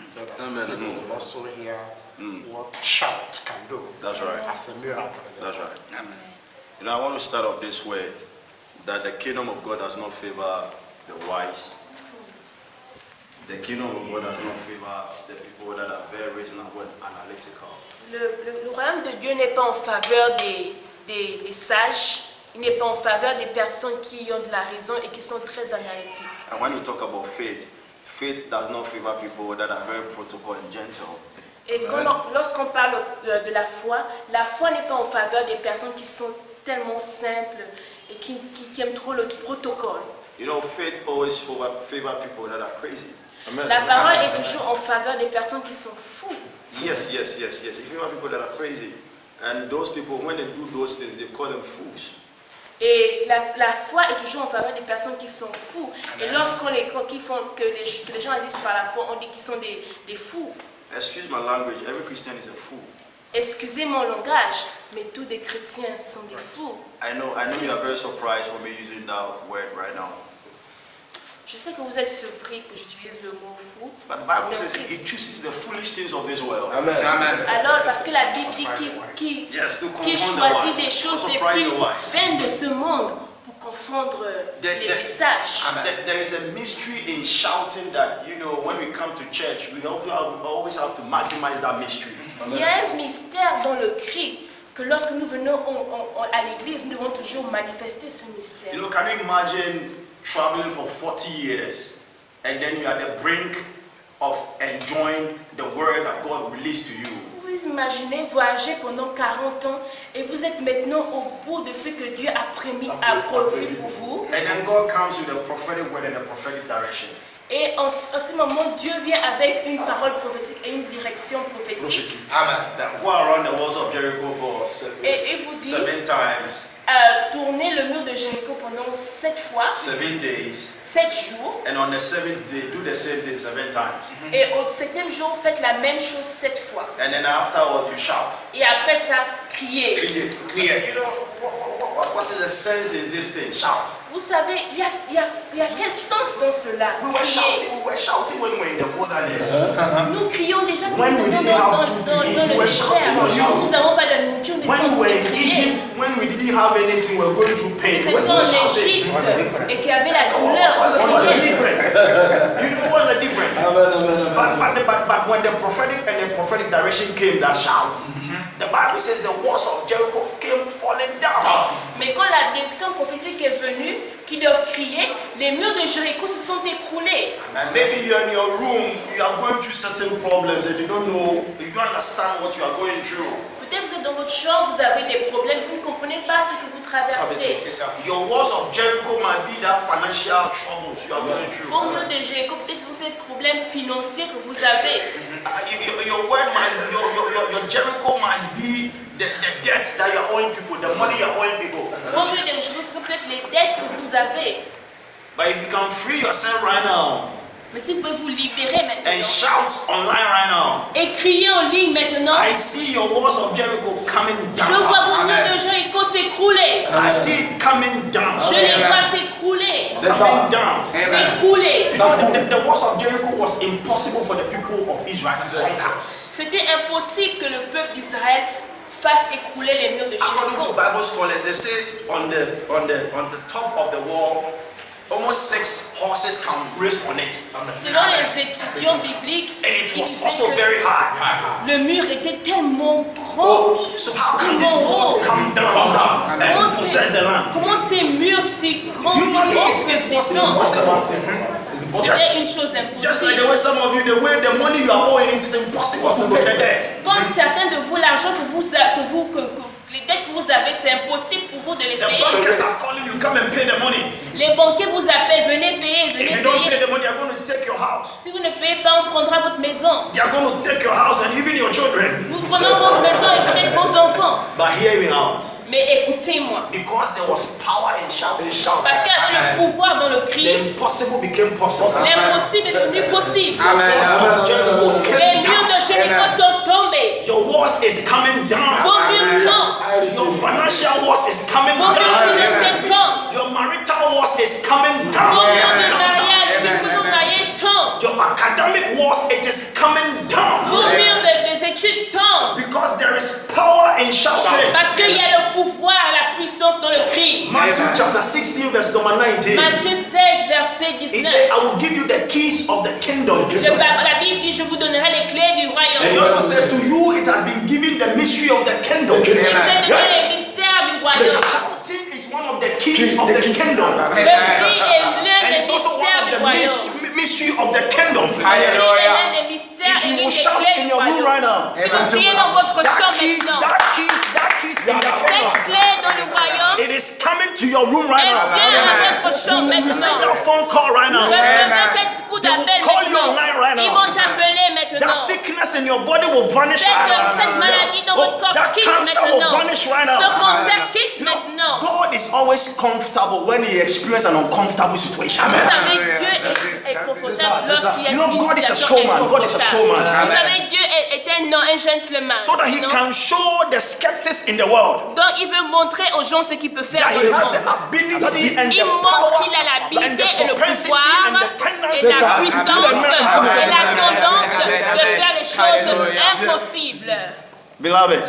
So that people will also hear what shout can do. That's right. As a miracle. That's right. You know, I want to start off this way, that the kingdom of God does not favor the wise. The kingdom of God does not favor the people that are very reasonable and analytical. Le royaume de Dieu n'est pas en faveur des sages, il n'est pas en faveur des personnes qui ont de la raison et qui sont très analytiques. And when you talk about faith, faith does not favor people that are very protocol and gentle. Et lorsqu'on parle de la foi n'est pas en faveur des personnes qui sont tellement simples et qui aiment trop le protocole. You know, faith always favor people that are crazy. La parole est toujours en faveur des personnes qui sont fous. Yes. It favors people that are crazy. And those people, when they do those things, they call them fools. Et la foi est toujours en faveur des personnes qui sont fous. Et lorsqu'on que les gens agissent par la foi, on dit qu'ils sont des fous. Excuse my language, every Christian is a fool. Excusez mon langage, mais tous les chrétiens sont des fous. I know you are very surprised for me using that word right now. Je sais que vous êtes surpris que j'utilise le mot fou. But the Bible says he chooses the foolish things of this world. Amen. Alors, parce que la Bible dit qu'il choisit des choses les plus vaines de ce monde pour confondre les sages. There is a mystery in shouting that, you know, when we come to church, we always have to maximize that mystery. Il y a un mystère dans le cri que lorsque nous venons à l'église, nous devons toujours manifester ce mystère. You know, can you imagine traveling for 40 years and then you're at the brink of enjoying the word that God released to you? Vous imaginez voyager pendant 40 ans et vous êtes maintenant au bout de ce que Dieu a promis pour vous. And then God comes with a prophetic word and a prophetic direction. Et en ce moment, Dieu vient avec une parole prophétique et une direction prophétique. Amen. That go around the walls of Jericho for Et il vous dit, 7 times. tournez le mur de Jéricho pendant 7 fois, 7 days. 7 jours. And on the 7th day, do the same thing 7 times. Et au 7e jour, faites la même chose 7 fois. And then afterward, you shout. Et après ça, criez. You know, what is the sense in this thing? Shout. Vous savez, il y a quel sens dans cela? We were shouting when we were in the wilderness. Nous crions déjà que When nous we étions didn't have food to dans eat, we le were shouting or désert. shouting. Nous n'avons pas de nourriture, nous When we étions were de in crier. Egypt, when we didn't have anything, we were going through pain. Nous We were étions still en shouting. Égypte et qui avait la So douleur. what's on the criait. difference? You know what's the difference? But when the prophetic and the prophetic direction came, that shout, the Bible says the walls of Jericho came falling down. Mais quand la direction prophétique est venue, qui doivent crier, les murs de Jéricho se sont écroulés. Maybe you're in your room, you are going through certain problems and you don't know, you don't understand what you are going through. Peut-être vous êtes dans votre chambre, vous avez des problèmes, vous ne comprenez pas ce que vous traversez. C'est ça. Your walls of Jericho might be that financial troubles you are going through. Vos murs de Jéricho, peut-être ce sont ces problèmes financiers que vous avez. Your Jericho might be the debts that you're owing people, the money you're owing people. Vos murs de Jéricho, ce sont peut-être les dettes que vous avez. But if you can free yourself right now Mais si vous pouvez vous libérer maintenant and shout online right now, et crier en ligne maintenant, I see your walls of Jericho coming je vois down. vos murs de Jéricho s'écrouler. I see it coming down. Je les vois s'écrouler. Coming down. S'écrouler. The walls of Jericho was impossible for the people of Israel to conquer. C'était impossible que le peuple d'Israël fasse écrouler les murs de According to Jéricho. Bible scholars, they say on the top of the wall, almost 6 horses can race on it. Selon les étudiants bibliques, And it ils was disaient also que very high. le mur était tellement grand. So how can these walls come down and possess the land? Comment ces murs si grands, si hauts peuvent descendre? C'était une chose Just like the impossible. way some of you, the way the money you are owing, it is impossible to pay the debt. Comme certains de vous, l'argent les dettes que vous avez, c'est impossible pour vous de les The payer. bankers are calling you, come and pay the money. Les banquiers vous appellent, venez payer, If venez you don't pay payer. the money, they are going to take your house. Si vous ne payez pas, on prendra votre maison. They are going to take your house and even your children. Nous prenons votre maison et peut-être vos enfants. But hear me out. Mais écoutez-moi. Because there was power in shouting. Parce qu'il y avait le pouvoir dans le The cri, impossible became possible. l'impossible est devenu possible. The walls of Jericho Les came murs down. de Jéricho sont tombés. Your walls is coming down. Vos murs tombent. Your financial walls is coming Vos murs down. financiers tombent. Your marital walls is coming Vos down. murs de mariage qui peuvent vous marier tombent. Your academic walls, it is coming down. Vos murs des études tombent. Because there is power in shouting. Parce qu'il y a le pouvoir, la puissance dans le cri. Matthew chapter 16, verse number 19. Matthieu 16, verset He 19. said, I will give you the keys of the kingdom. La Bible dit, je vous donnerai les clés du And he royaume. also said, to you it has been given the mystery of the kingdom. Il vous a donné les mystères du The royaume. shouting is one of the keys of the kingdom. Le cri est l'un And des it's also one mystères of du the royaume. mystery of the kingdom. Le cri est l'un des mystères If et you l'une will des shout clés in du your room right royaume. now, Si vous criez dans votre chambre maintenant, that keys in the cette kingdom, clé dans le royaume, it is coming to your room right elle now. vient à votre chambre You receive maintenant. that phone call right now. Recevez cette coup They will d'appel call you maintenant. online right Ils now. vont t'appeler maintenant. That sickness in your body will vanish right now. Cette maladie dans votre corps That quitte cancer will maintenant. vanish right now. Ce cancer quitte maintenant. God is always comfortable when he experiences an uncomfortable situation. Vous savez, Dieu est confortable lorsqu'il y a You know, une God is a situation showman. God is a showman. inconfortable. Vous savez, Dieu est un gentleman. So that he non? can show the skeptics in the world Donc il veut montrer aux gens ce qu'il peut faire that dans he le has the monde. ability and Il the montre power qu'il a and l'habilité the et le propensity pouvoir and the et tendency la puissance et la tendance de faire les choses impossibles. Beloved,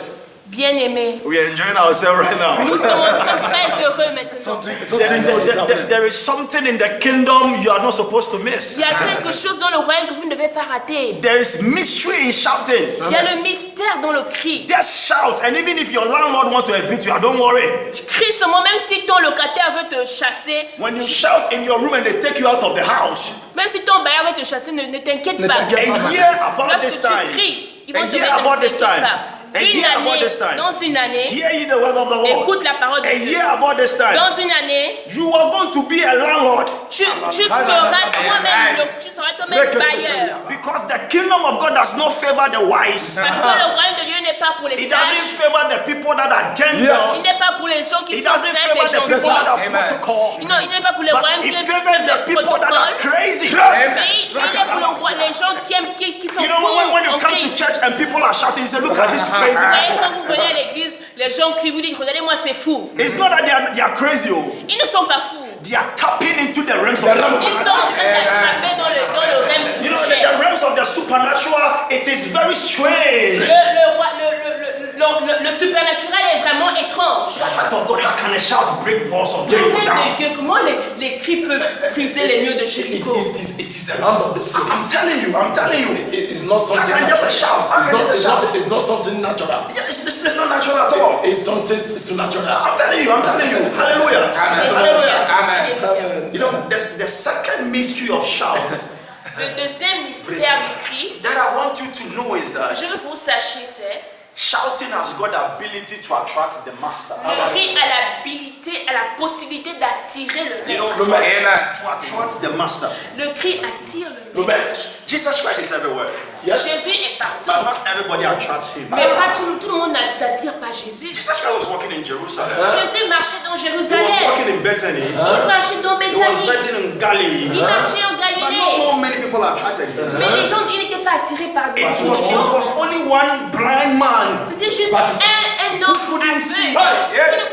Bien-aimés, we are enjoying ourselves right now. nous sommes très heureux maintenant. There is something in the kingdom you are not supposed to miss. Il y a quelque chose dans le royaume que vous ne devez pas rater. There is mystery in shouting. Il y a le mystère dans le cri. Just shout, and even if your landlord wants to evict you, don't worry. Crie seulement, même si ton locataire veut te chasser, When you shout in your room and they take you out of the house, même si ton bailleur veut te chasser, ne t'inquiète pas. a year about this Lorsque tu time, cries, ils a vont te year mettre, about ne this t'inquiète time, pas. a Une year about année, this time, dans une année, hear ye the word of the Lord. écoute la parole de A Dieu. year about this time, Dans une année, you are going to be a landlord tu seras toi-même bailleur. because the kingdom of God does not favor the wise. Parce que le royaume de Dieu n'est pas pour les It doesn't sages. favor the people that are Il gentle. n'est pas pour les gens qui It sont doesn't simples favor the et people that gentils. are protocol. Non, il n'est pas pour le royaume But qui it favors the est people that are protocole. crazy. Mais il est pour les gens qui sont You know, fous when you en come to Christ. church and people are shouting, you say, look at this Vous crazy. voyez, quand vous venez à l'église, les gens crient, vous dites, regardez-moi, c'est fou. It's not that they are crazy. Oh. Ils ne sont pas fous. They are tapping into the realms of the Ils sont en supernatural. train d'attraper dans le rêve You know, spirituel. the realms of the supernatural, it is very strange. Le le supernaturel est vraiment étrange. Prophet of God, how can a shout break walls of Le Jericho fait down? de Dieu, comment les cris peuvent briser les murs de Jéricho? It is a land of the spirit. I'm telling you. It's not How something. can I just a shout? How can I just a shout? It's not something natural. Yeah, it's not natural at all. It's something supernatural. I'm telling you. Hallelujah. Hallelujah. Amen. You know, the second mystery of shout Le deuxième mystère du cri, that I want you to know is that je veux que vous sachiez, c'est shouting has got the ability to attract the master. le cri a l'habilité, a la possibilité d'attirer le You know, maître. to attract the master. Le cri attire le Le maître. maître. Jesus Christ is everywhere, Yes. Jésus est but partout. not everybody attracts him. Mais pas tout le monde n'attire pas Jésus. Jesus Christ was walking in Jerusalem. Jésus marchait dans He was Jérusalem. walking in Bethany. Il marchait dans He was Bethanie. betting in Galilee. Il marchait en But Galilée. not many people attracted him. Mais les gens, ils n'étaient pas attirés par Dieu. It was only one blind man. C'était juste un homme aveugle. Il ne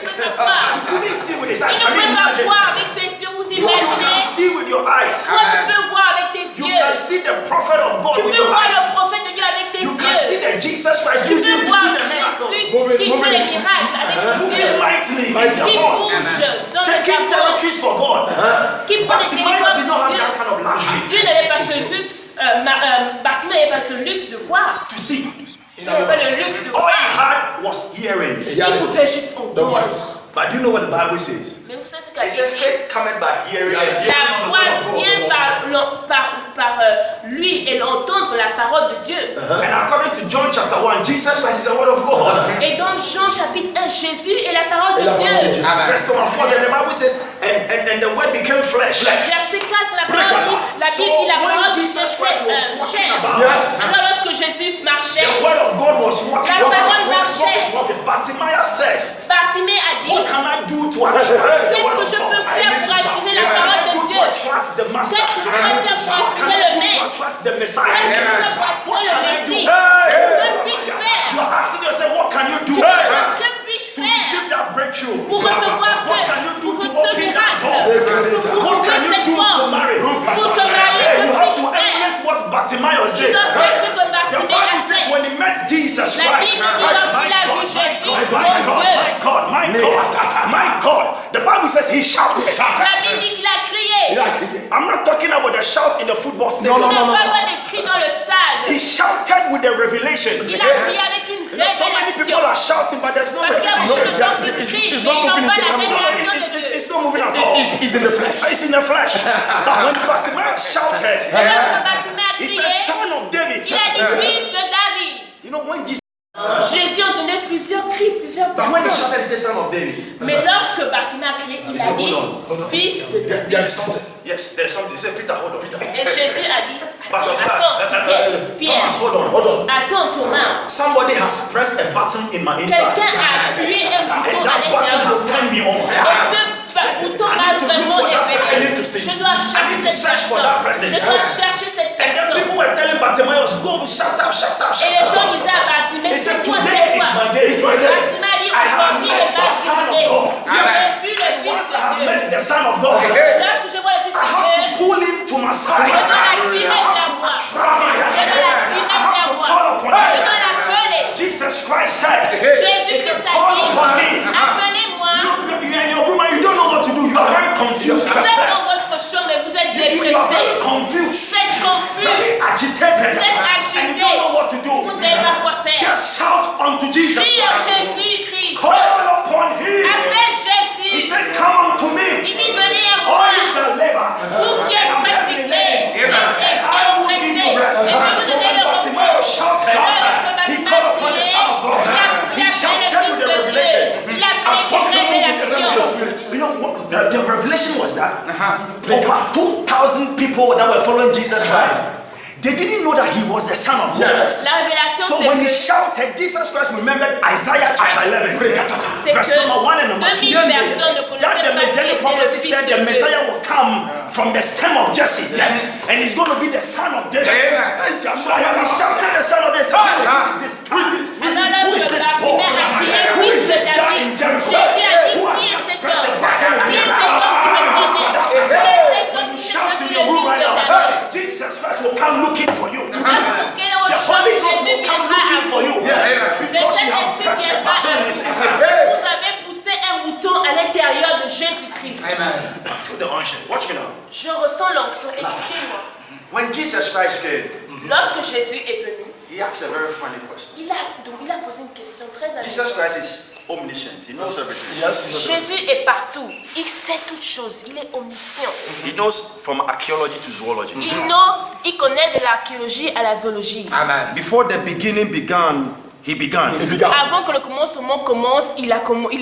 pouvait pas voir. He couldn't see with his Il eyes. ne Can you pouvait pas imagine? voir avec ses yeux. Vous You can imaginez? see with your eyes. Toi, tu peux voir avec tes You yeux. can see the prophet of God Tu with peux your voir eyes. le prophète de Dieu avec tes You can see yeux. that Jesus Christ Tu using him peux to voir do the miracles. Jésus qui fait les miracles avec tes Moving yeux. mightily in Mighty. the Qui world. bouge dans le Taking capot. territories for God. Qui prend des Bartimaeus territoires did not pour have Dieu. that kind of luxury. Dieu n'avait pas ce luxe. Bartimée n'avait pas ce luxe de voir. To see. Il n'avait pas le luxe de All voir. he had was hearing. Il pouvait juste The entendre. voice. But do you know what the Bible says? Mais vous savez ce qu'a It said dit? faith cometh by hearing. and hearing La of the foi word of God. vient par lui et l'entendre la parole de Dieu. And according to John chapter 1, Jesus Christ is the word of God. Et dans Jean chapitre 1, Jésus est la parole de la parole de Dieu. Dieu. Verse number 4, and the Bible says, and the word became flesh. Verset 4, la parole dit, la Bible dit la parole de Dieu fait chair. Yes. Alors lorsque Jésus marchait, The word of God was walking. La parole marchait. Bartimaeus said, Bartimée a dit, what can I do to attract the qu'est-ce word que of je God? peux faire pour attirer la What can parole I de do to Dieu? attract the master? Qu'est-ce que je peux faire pour What can attirer I le do to maître? attract the Messiah? Qu'est-ce que je peux faire pour What attirer can le I do? Messie? Hey! Que puis-je You faire? are asking yourself, what can you do Que puis-je to faire receive that breakthrough? pour recevoir What can you do to ce open that miracle? door? Pour What ouvrir can you cette do to porte? marry? Pour se marier, Hey, que you have puis-je to faire? emulate what Bartimaeus Tu did. dois faire ce que The Bartimée Bible a says fait. when he met Jesus La Christ, Bible dit lorsqu'il a vu Jésus, my God, the Bible says he shouted. La Bible dit qu'il a crié. I'm not talking about the shout in the football stadium. Il ne parle pas de cris dans le stade. He shouted with the revelation. Il a crié avec une You know, so many people révélation. are shouting, but there's no Parce qu'il y a beaucoup de revelation. gens qui crient, mais it's ils not n'ont moving pas in la the No, révélation de Dieu. it's not moving at all. It's in the flesh. It's in the flesh. But when Bartimaeus shouted, Et lorsque Bartimée a he crié, said, Son of David. il a dit fils de David. You know, when Jesus, Jésus en donnait plusieurs cris, plusieurs but when he personnes. shouted, he said, Son of David. Mais lorsque Bartimée a crié, il a said, dit hold fils de David. There is something. Yes, there's something. He said, Peter, hold on, Peter. Et Jésus a dit Thomas, attends, Pierre, hold on. attends Thomas. Somebody has pressed a button in my inside. Quelqu'un a appuyé un bouton And à that button l'intérieur de has moi. turned me on. Et ce bouton m'a vraiment réveillé. Je dois chercher cette personne. Je dois chercher cette And then personne. people were telling Bartimaeus, go, shut up, shut up, shut Et les gens up. disaient à Bartimée, He said, toi today is my day. It's my day. Bartimée a dit, I have aujourd'hui met est ma the Son of journée. God. J'ai vu le Once Fils I have de Dieu. met the Son of God, Lorsque je vois le Fils I have de to Dieu, pull him to my side. je dois l'attirer I vers have moi. to attract him. Je dois l'attirer I have vers to moi. call upon Je him. dois l'appeler. Jesus Christ said, Jésus Christ a call upon me. dit, appelez-moi. You're in your room and you don't know what to do. You are very confused. Vous êtes dans votre chambre et vous êtes You are very dépressé. confused. Vous êtes confus. Very agitated. Vous êtes And you agité. don't know what to do. Vous ne savez pas quoi faire. Just shout unto Jesus Crie en Christ. Jésus-Christ. Call upon him. Appelle He Jésus. said, come unto me. Il dit, venez à All moi. you that labor. Vous qui êtes I'm heavy fatigués laden. et I will give oppressés. you rest. Et je vous So donner when le Bartimaeus repos. shouted, he called upon the Son of God. He shouted with the revelation. Il a appelé une révélation. You know what the revelation was that over 2,000 people that were following Jesus Christ, they didn't know that he was the Son of God. Yes. La révélation, So c'est when he que shouted, Jesus Christ remembered Isaiah chapter 11, c'est verse que number 1 and number 2. 2000 personnes ne That the connaissaient pas qui Messianic était le prophecy Fils said de the Dieu. Messiah will come from the stem of Jesse. Yes. And he's going to be the son of David. So when he shouted the son of David, who is this guy? Alors Who is lorsque this la poor primaire a man? crié, Who is fils de this guy David, in Jericho? Jésus a dit, Who qui est has cet pressed the homme? button in Qui est the cet homme qui me connaît? Qui est cet homme When you qui shout me in connaît? your room right now, Fils de David. hey, Jesus Christ will come looking for you. Quelle The autre chose Holy Ghost Jésus will come viendra à looking for you. vous? Yes. Because you have pressed watch me now. Je ressens l'onction. Écoutez-moi. When Jesus Christ came, Lorsque Jésus est venu, he asked a very funny question. il a posé une question très Jesus amusante. Christ is omniscient. He knows everything. Jésus est partout. Il sait toutes choses. Il est omniscient. He knows from archaeology to zoology. Il connaît de l'archéologie à la zoologie. Amen. Before the beginning began, he began. Avant que le commencement commence, il a commencé.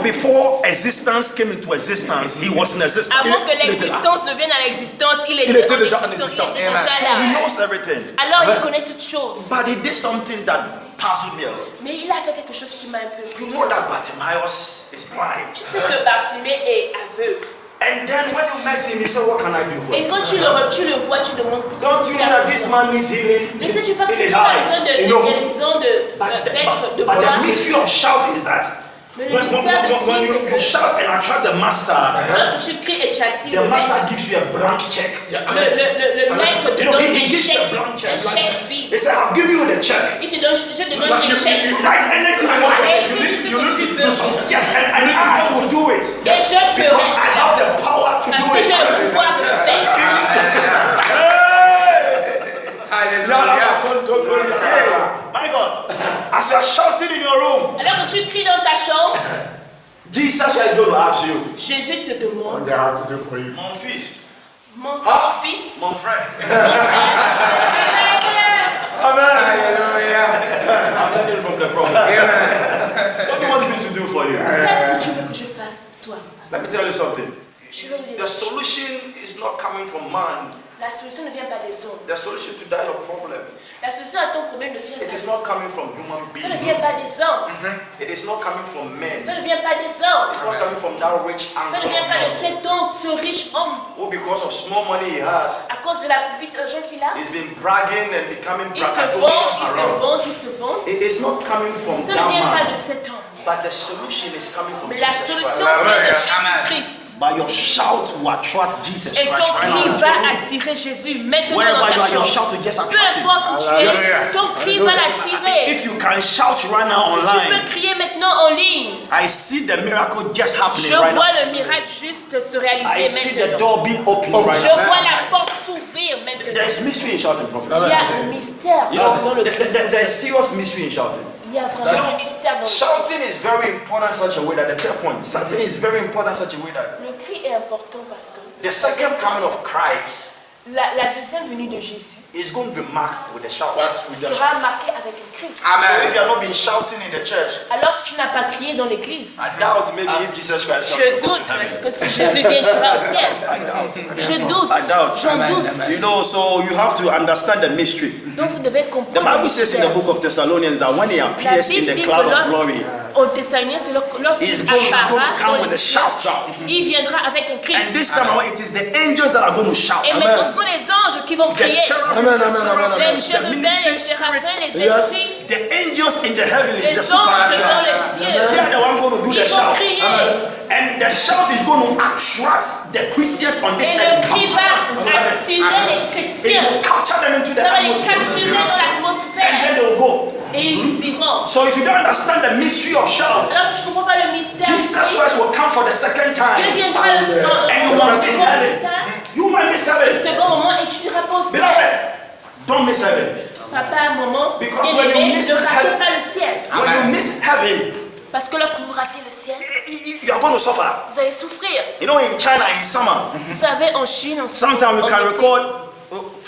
Before existence came into existence, he was in existence. Avant que l'existence ne vienne à l'existence, il était déjà en existence. Il était déjà So he là. knows everything. Alors il connaît toutes choses. But he did something that puzzled me a lot. Mais il a fait quelque chose qui m'a un peu You pris. know that Bartimaeus is blind. Tu sais que Bartimée est aveugle. And then when you met him, you said, what can I do for Et you? quand tu le vois, tu demandes qu'est-ce Don't que you tu know fais. that this man needs healing Ne sais-tu pas que in c'est his a eyes? besoin de guérison, de But the voir. mystery of shout is that Mais le when mystère de you cri, c'est shout and attract the master, lorsque tu cries et tu attires the le master maître, gives you a blank check. le maître te You know, donne he un gives you a chèque, blank check. un chèque vide. He said, I've given you the check. Je te donne un chèque. You write anything you want. Et tu dis ce que tu veux. Yes, and I will do it. Et je ferai Because I ça. have the power to Parce do que it. j'ai le pouvoir de le faire. My God, as you are shouting in your room, Alors que tu cries dans ta chambre, Jesus is going to ask you, Jésus te demande, mon fils, mon fils, mon frère, Hallelujah. I'm learning from the prophet. What do you want me to do for you? qu'est-ce que tu veux que je fasse pour toi? Let me tell you something. Je vais vous dire, The solution is not coming from man. la solution ne vient pas des hommes. The solution to that your problem, La solution à ton problème ne vient pas it des is not hommes. coming from human Ça ne being. vient pas des hommes. It is not coming from men. Ça ne vient pas des hommes. It's not coming from that rich Ça ne vient pas de uncle cet homme, ce riche homme. who, because of small money he has, À cause de la petite argent qu'il a, he's been bragging and becoming il se vante, braggadocious il se around. vante, il se vante. It is not coming from Ça that ne vient pas man, de cet homme. but the solution is coming from Mais la Jesus solution Christ. vient de Amen. Jésus-Christ. But your shout will attract Jesus Et Christ ton right cri now. va attirer Jésus maintenant Wherever dans you ta are, your chambre. shout will just Peu attract him. importe où tu es, ton cri va l'attirer. If you can shout right now Si tu peux online, crier maintenant en ligne, I see the miracle just happening je right vois now. le miracle juste se I réaliser see the maintenant. door being opened right Je now. vois la porte s'ouvrir maintenant. There's mystery in shouting, prophet. Il y a un mystère You know, dans le cri. there's serious mystery in shouting. Il y a vraiment un mystère dans le cri. Shouting is very important in such a way that the third point, shouting is very important in such a way that Le cri est important parce que the second coming of Christ la deuxième venue de Jésus is going to be marked with a shout. sera marquée avec un cri. So Amen. if you have not been shouting in the church, Alors si tu n'as pas crié dans l'église, I doubt maybe if Jesus Christ je comes to doute, heaven. est-ce que si Jésus vient, tu seras au ciel? Je doute, I doubt. j'en Amen, doute. amen. You know, so you have to understand the mystery. Donc vous devez The comprendre le Bible says in the mystère. book of Thessalonians that when he La appears in Bible the dit cloud que of glory, aux Thessaloniens, c'est lorsqu'il He's going to apparaîtra come dans with les a cieux, shout. il viendra avec un cri. and this time around it is the angels that are going to shout. Et maintenant, ce sont les anges qui vont The crier. cherubim, the Les seraphims, the chérubins, ministering les séraphins, spirits, les esprits, the angels in the heavens, les the anges dans supernatural. les They cieux, are the one going to do the ils vont shout. crier. And the shout is going to attract the Christians on this Et earth. le cri va attirer les It chrétiens. will capture them into the Ça va les atmosphere. capturer dans And then l'atmosphère. they will go. Et ils iront. So if you don't understand the mystery of shout, Alors si je ne comprends pas le mystère, Jesus Christ will come for the second il time. viendra And you au will miss second heaven. instant, You might miss heaven. second moment, et tu n'iras pas au ciel. Beloved, don't miss heaven. Papa, un moment, Because bien when you aimé, miss ne ratez heaven- pas le ciel. When you miss heaven, Parce que lorsque vous ratez le ciel, you are going to suffer. vous allez souffrir. You know, in China, in summer, Vous savez, en Chine, sometimes we en can été, record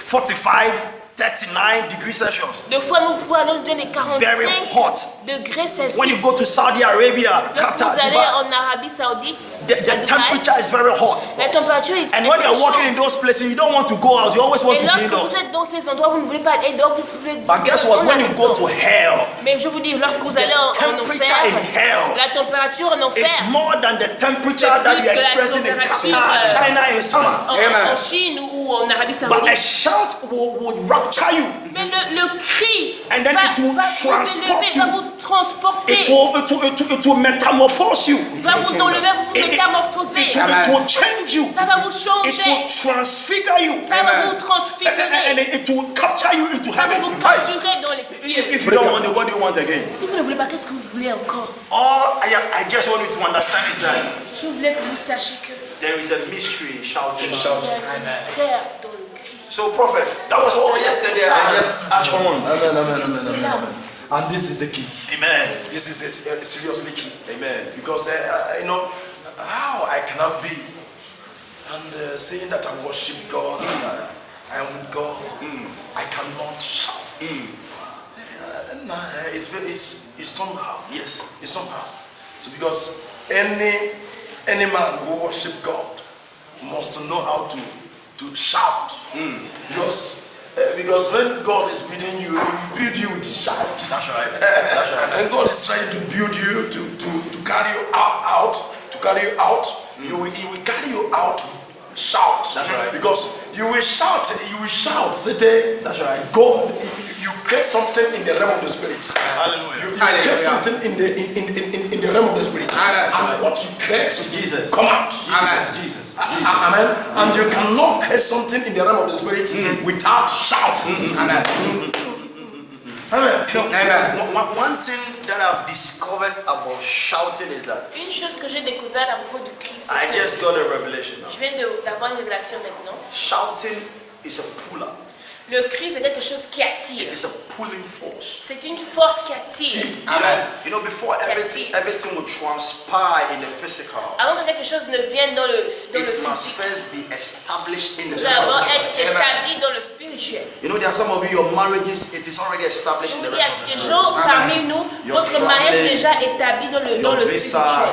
45, 39 degrees Celsius. deux fois nous pouvons aller dans les Very 45 hot. degrés When you Celsius. go to Saudi Arabia, Lorsque Qatar, vous allez Dubai, en Arabie Saoudite, the à Dubaï, temperature is very hot. la température est And très, when très you're walking in chaude. those places, you don't want to go out. You always want Et to be lorsque indoors. vous êtes dans ces endroits, vous ne voulez pas aller dehors, vous voulez But guess what? dans la When you maison. go to hell, Mais je vous dis, lorsque vous allez en temperature enfer, in hell la température en enfer, it's more than the temperature C'est that plus you're que la experiencing in température, Qatar, China in summer. en Chine ou en Arabie But a Saoudite. shout will rapture you. Mais le cri And then va, it will va vous transport élever, you. va vous transporter, It will metamorphose you. va vous enlever, va vous It métamorphoser. will change you. Ça va vous It changer, will transfigure you. ça va vous And transfigurer, it will capture you into ça va heaven. vous capturer dans les cieux. If you don't want it, what do you want again? Si vous ne voulez pas, qu'est-ce que vous voulez encore? All I just want you to understand is that Je voulais que vous sachiez que There is a mystery in shouting. Il y a un mystère dans le cri. So, prophet, that was all yesterday. I just touched on. And this is the key. Amen. This is seriously key. Amen. Because you know how I cannot be and saying that I worship God and I am with God. I cannot shout. It's somehow. Yes, it's somehow. So because any man who worship God must know how to shout. Because when God is building you, He build you with shout. That's right. That's right. And God is trying to build you to carry you out, He will carry you out. Shout. That's right. Because you will shout. Say, That's right. God, you create something in the realm of the spirit. Hallelujah. You create something in the realm of the spirit. And what you create, Jesus. come out. Jesus. Amen. And you cannot create something in the realm of the spirit without shouting. Amen. You know, one thing that I've discovered about shouting is that Une chose que j'ai découvert à propos du cri, c'est I que just got a revelation now. je viens d'avoir une révélation maintenant. Shouting is a puller. Le cri, c'est quelque chose qui It attire. is a pulling force. C'est une force qui attire. You know, before everything will transpire in the physical, Avant que quelque chose ne vienne dans le it must physique, first be established in the nous devons spirit. être établis dans le spirituel. You know, there are some of you, your marriages, it is already established in the Il y a realm of the des spirit. gens parmi nous, Your votre mariage traveling, est déjà établi dans le visa, spirituel.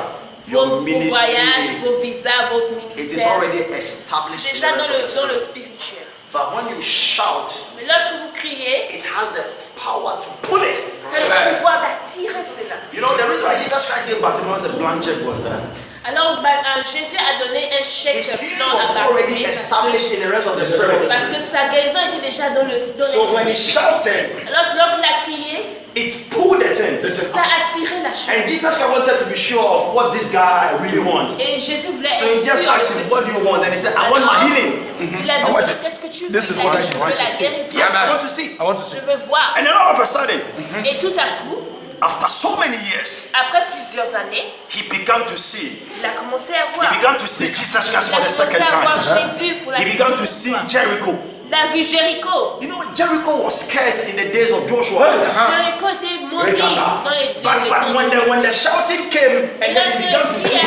your Vos ministry, voyages, vos visas, votre It is ministère, already established in the déjà realm of the dans le spirit. spirituel. But when you shout, Mais lorsque vous criez, it has the power to pull it. c'est le pouvoir d'attirer cela. You know, the reason why Jesus Christ gave Bartimaeus a blank check was that Alors Jésus a donné un chèque his healing blanc was à already Bartimée established in the realms of the spirit. parce que sa guérison était déjà dans So when he l'esprit. shouted, Lorsqu'il a crié, it pulled it in. ça a attiré la chose. And Jesus Christ wanted to be sure of what this guy really wants. Et Jésus voulait So he être just sûr. asked him, what do you want? And he said, I want my healing. Il a demandé qu'est-ce que tu veux. This is Il a what dit, I je veux la want to guérison. Yes, I want to see. I want to Je see. veux voir. And then all of a sudden, Et tout à coup, after so many years, après plusieurs années, he began to see. il a commencé à He voir. began to see Jesus Christ Il a for the commencé second à voir time. Jésus pour la He began to deuxième see fois. Jericho. Il a vu Jéricho. You know, Jericho was cursed in the days of Joshua. Jéricho était maudit dans les But when the shouting came and then he began to see,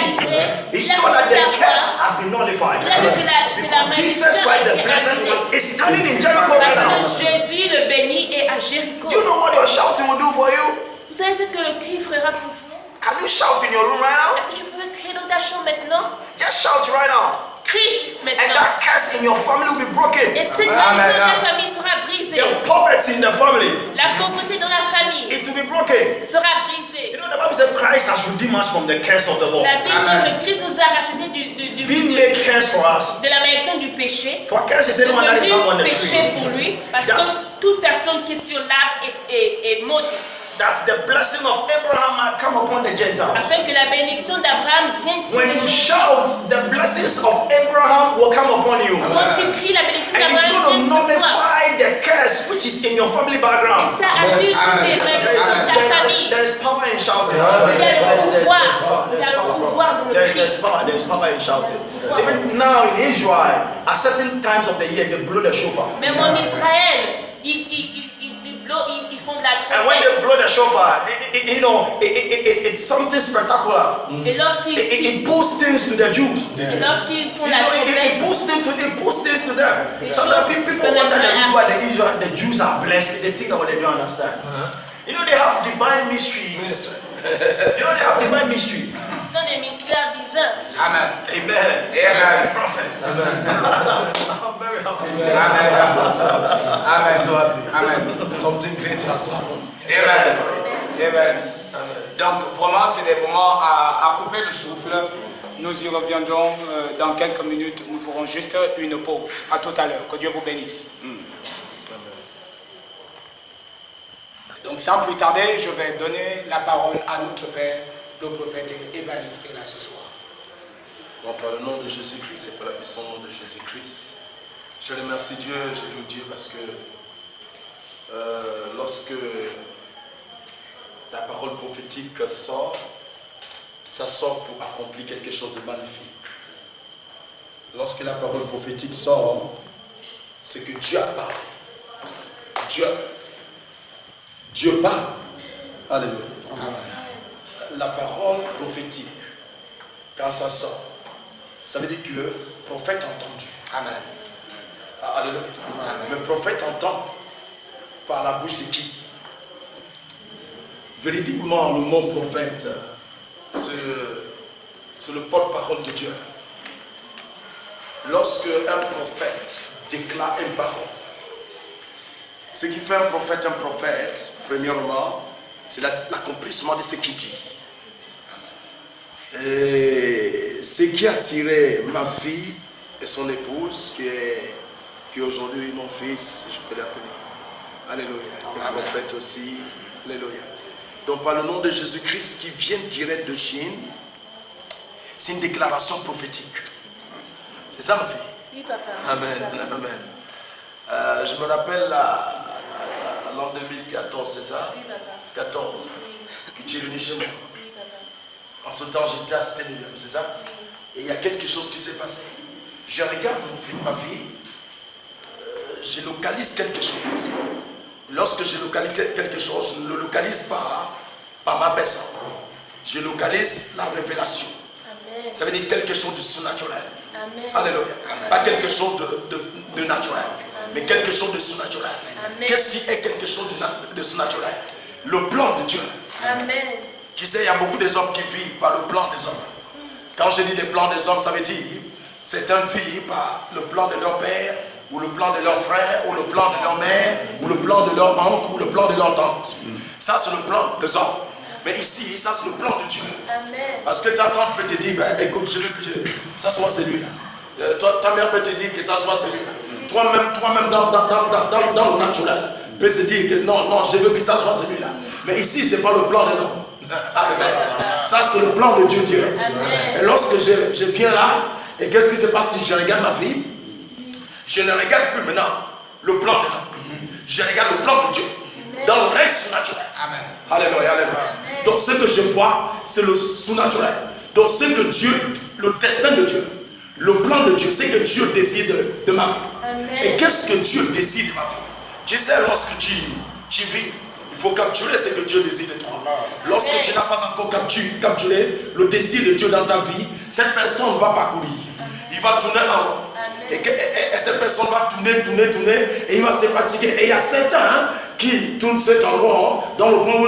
he saw that the curse has been nullified. Il a vu que la Because Jesus Christ, the blessed one, is standing in Jericho right now. parce que Jésus le béni est à Jéricho. Do you know what your shouting will do for you? Vous savez ce que le cri fera pour vous? Can you shout in your room right now? Est-ce que tu peux crier dans ta chambre maintenant? Just shout right now. Crie juste And maintenant. that curse in your family will be broken. Et cette malédiction de ta famille sera brisée. The poverty in the family, La pauvreté dans la famille it will be broken. sera brisée. You know, the Bible said Christ has redeemed us from the curse of the law. La Bible dit que Christ nous a rachetés Being made curse for us. de la malédiction du péché. For curse is anyone that is not on the Péché tree. pour lui, parce That's- que toute personne qui est sur l'arbre est maudite. That the blessing of Abraham might come upon the Gentiles. Afin que la bénédiction d'Abraham vienne sur When les you gens. shout, the blessings of Abraham will come upon you. Quand tu cries, la bénédiction And it's d'Abraham going vient to sur toi. nullify the curse which is in your family Et background. ça annule toutes les malédictions de ta famille. There is power in shouting. Il y a le pouvoir. Il y a le pouvoir dans le cri. There's power in shouting. Even now in Israel, at certain times of the year, they blow the shofar. Même en Israël, ils font de la And when they trompette. blow the shofar, it's something spectacular. Et lorsqu'ils It boosts things to the Jews. font You la know, it trompette, boosts things to them. Sometimes people watch the Jews are blessed. They think about it, they don't understand. You know, they have divine mystery. You know, they have divine mystery. ils ont des mystères divins. Amen. Amen. Amen. Prophet. I'm very happy. Amen. Amen. Something great has happened. Amen. Donc vraiment c'est des moments à couper le souffle. Nous y reviendrons dans quelques minutes. Nous ferons juste une pause. À tout à l'heure. Que Dieu vous bénisse. Donc sans plus tarder, je vais donner la parole à notre Père, le prophète Évariste qui est là ce soir. Donc, par le nom de Jésus-Christ et par la puissance nom de Jésus-Christ, je remercie Dieu, je loue Dieu parce que lorsque la parole prophétique sort, ça sort pour accomplir quelque chose de magnifique. lorsque la parole prophétique sort, c'est que Dieu a parlé. Dieu parle. Alléluia. La parole prophétique, quand ça sort, ça veut dire que le prophète a entendu. Amen. Alléluia. Le prophète entend par la bouche de qui? Véridiquement, le mot prophète, c'est le porte-parole de Dieu. Lorsque un prophète déclare une parole, ce qui fait un prophète, premièrement, c'est l'accomplissement de ce qu'il dit. Et ce qui a attiré ma fille et son épouse, qui est aujourd'hui mon fils, je peux l'appeler. Alléluia. Un prophète aussi. Alléluia. Donc par le nom de Jésus-Christ qui vient direct de Chine, c'est une déclaration prophétique. C'est ça ma fille? Oui, papa. Amen. Amen. Je me rappelle l'an 2014, c'est ça? Oui, papa. 14, Oui. que tu es venu chez moi. Oui, papa. En ce temps, j'étais à Stéphane, c'est ça? Oui. Et il y a quelque chose qui s'est passé. Je regarde ma fille, je localise quelque chose. Lorsque je localise quelque chose, je ne le localise pas par ma personne. Je localise la révélation. Amen. Ça veut dire quelque chose de surnaturel. Amen. Alléluia. Pas quelque chose de naturel, mais quelque chose de surnaturel. Amen. Qu'est-ce qui est quelque chose de surnaturel? Le plan de Dieu. Amen. Tu sais, il y a beaucoup des hommes qui vivent par le plan des hommes. Quand je dis les plans des hommes, ça veut dire certains vivent par le plan de leur père, ou le plan de leur frère, ou le plan de leur mère, ou le plan de leur oncle, ou le plan de leur tante. Ça, c'est le plan des hommes. Mais ici, ça, c'est le plan de Dieu. Amen. Parce que ta tante peut te dire, ben, écoute, je veux que ça soit celui-là. Ta mère peut te dire que ça soit celui-là. Toi-même dans le naturel, peut se dire que non, je veux que ça soit celui-là. Mais ici, ce n'est pas le plan de l'homme. Ça, c'est le plan de Dieu direct. Amen. Et lorsque je viens là, et qu'est-ce qui se passe si je regarde ma fille? Je ne regarde plus maintenant le plan de l'homme. Je regarde le plan de Dieu. Dans le reste surnaturel. Amen. Alléluia, alléluia. Donc ce que je vois, c'est le surnaturel. Donc ce que Dieu, le destin de Dieu, le plan de Dieu, c'est que Dieu désire de ma fille. Amen. Et qu'est-ce que Dieu désire de ma fille? Tu sais, lorsque tu vis, il faut capturer ce que Dieu désire de toi. Lorsque tu n'as pas encore capturé le désir de Dieu dans ta vie, cette personne va parcourir. Il va tourner en rond. Et cette personne va tourner, et il va se fatiguer. Et il y a certains qui tournent cet endroit dans le point où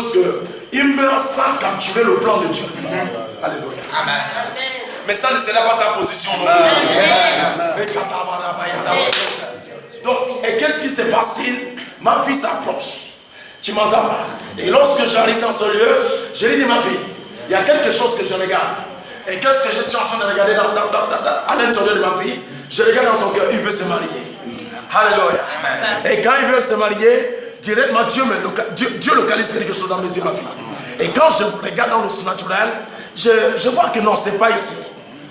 ils meurent sans capturer le plan de Dieu. Alléluia. Amen. Mais ça ne sera pas ta position. Non. Donc, et qu'est-ce qui s'est passé? Ma fille s'approche. Tu m'entends pas? Et lorsque j'arrive dans ce lieu, je lui dis, ma fille, il y a quelque chose que je regarde. Et qu'est-ce que je suis en train de regarder à l'intérieur de ma fille? Je regarde dans son cœur, il veut se marier. Alléluia. Et quand il veut se marier, directement Dieu localise quelque chose dans mes yeux, ma fille. Et quand je regarde dans le surnaturel, je vois que non, c'est pas ici.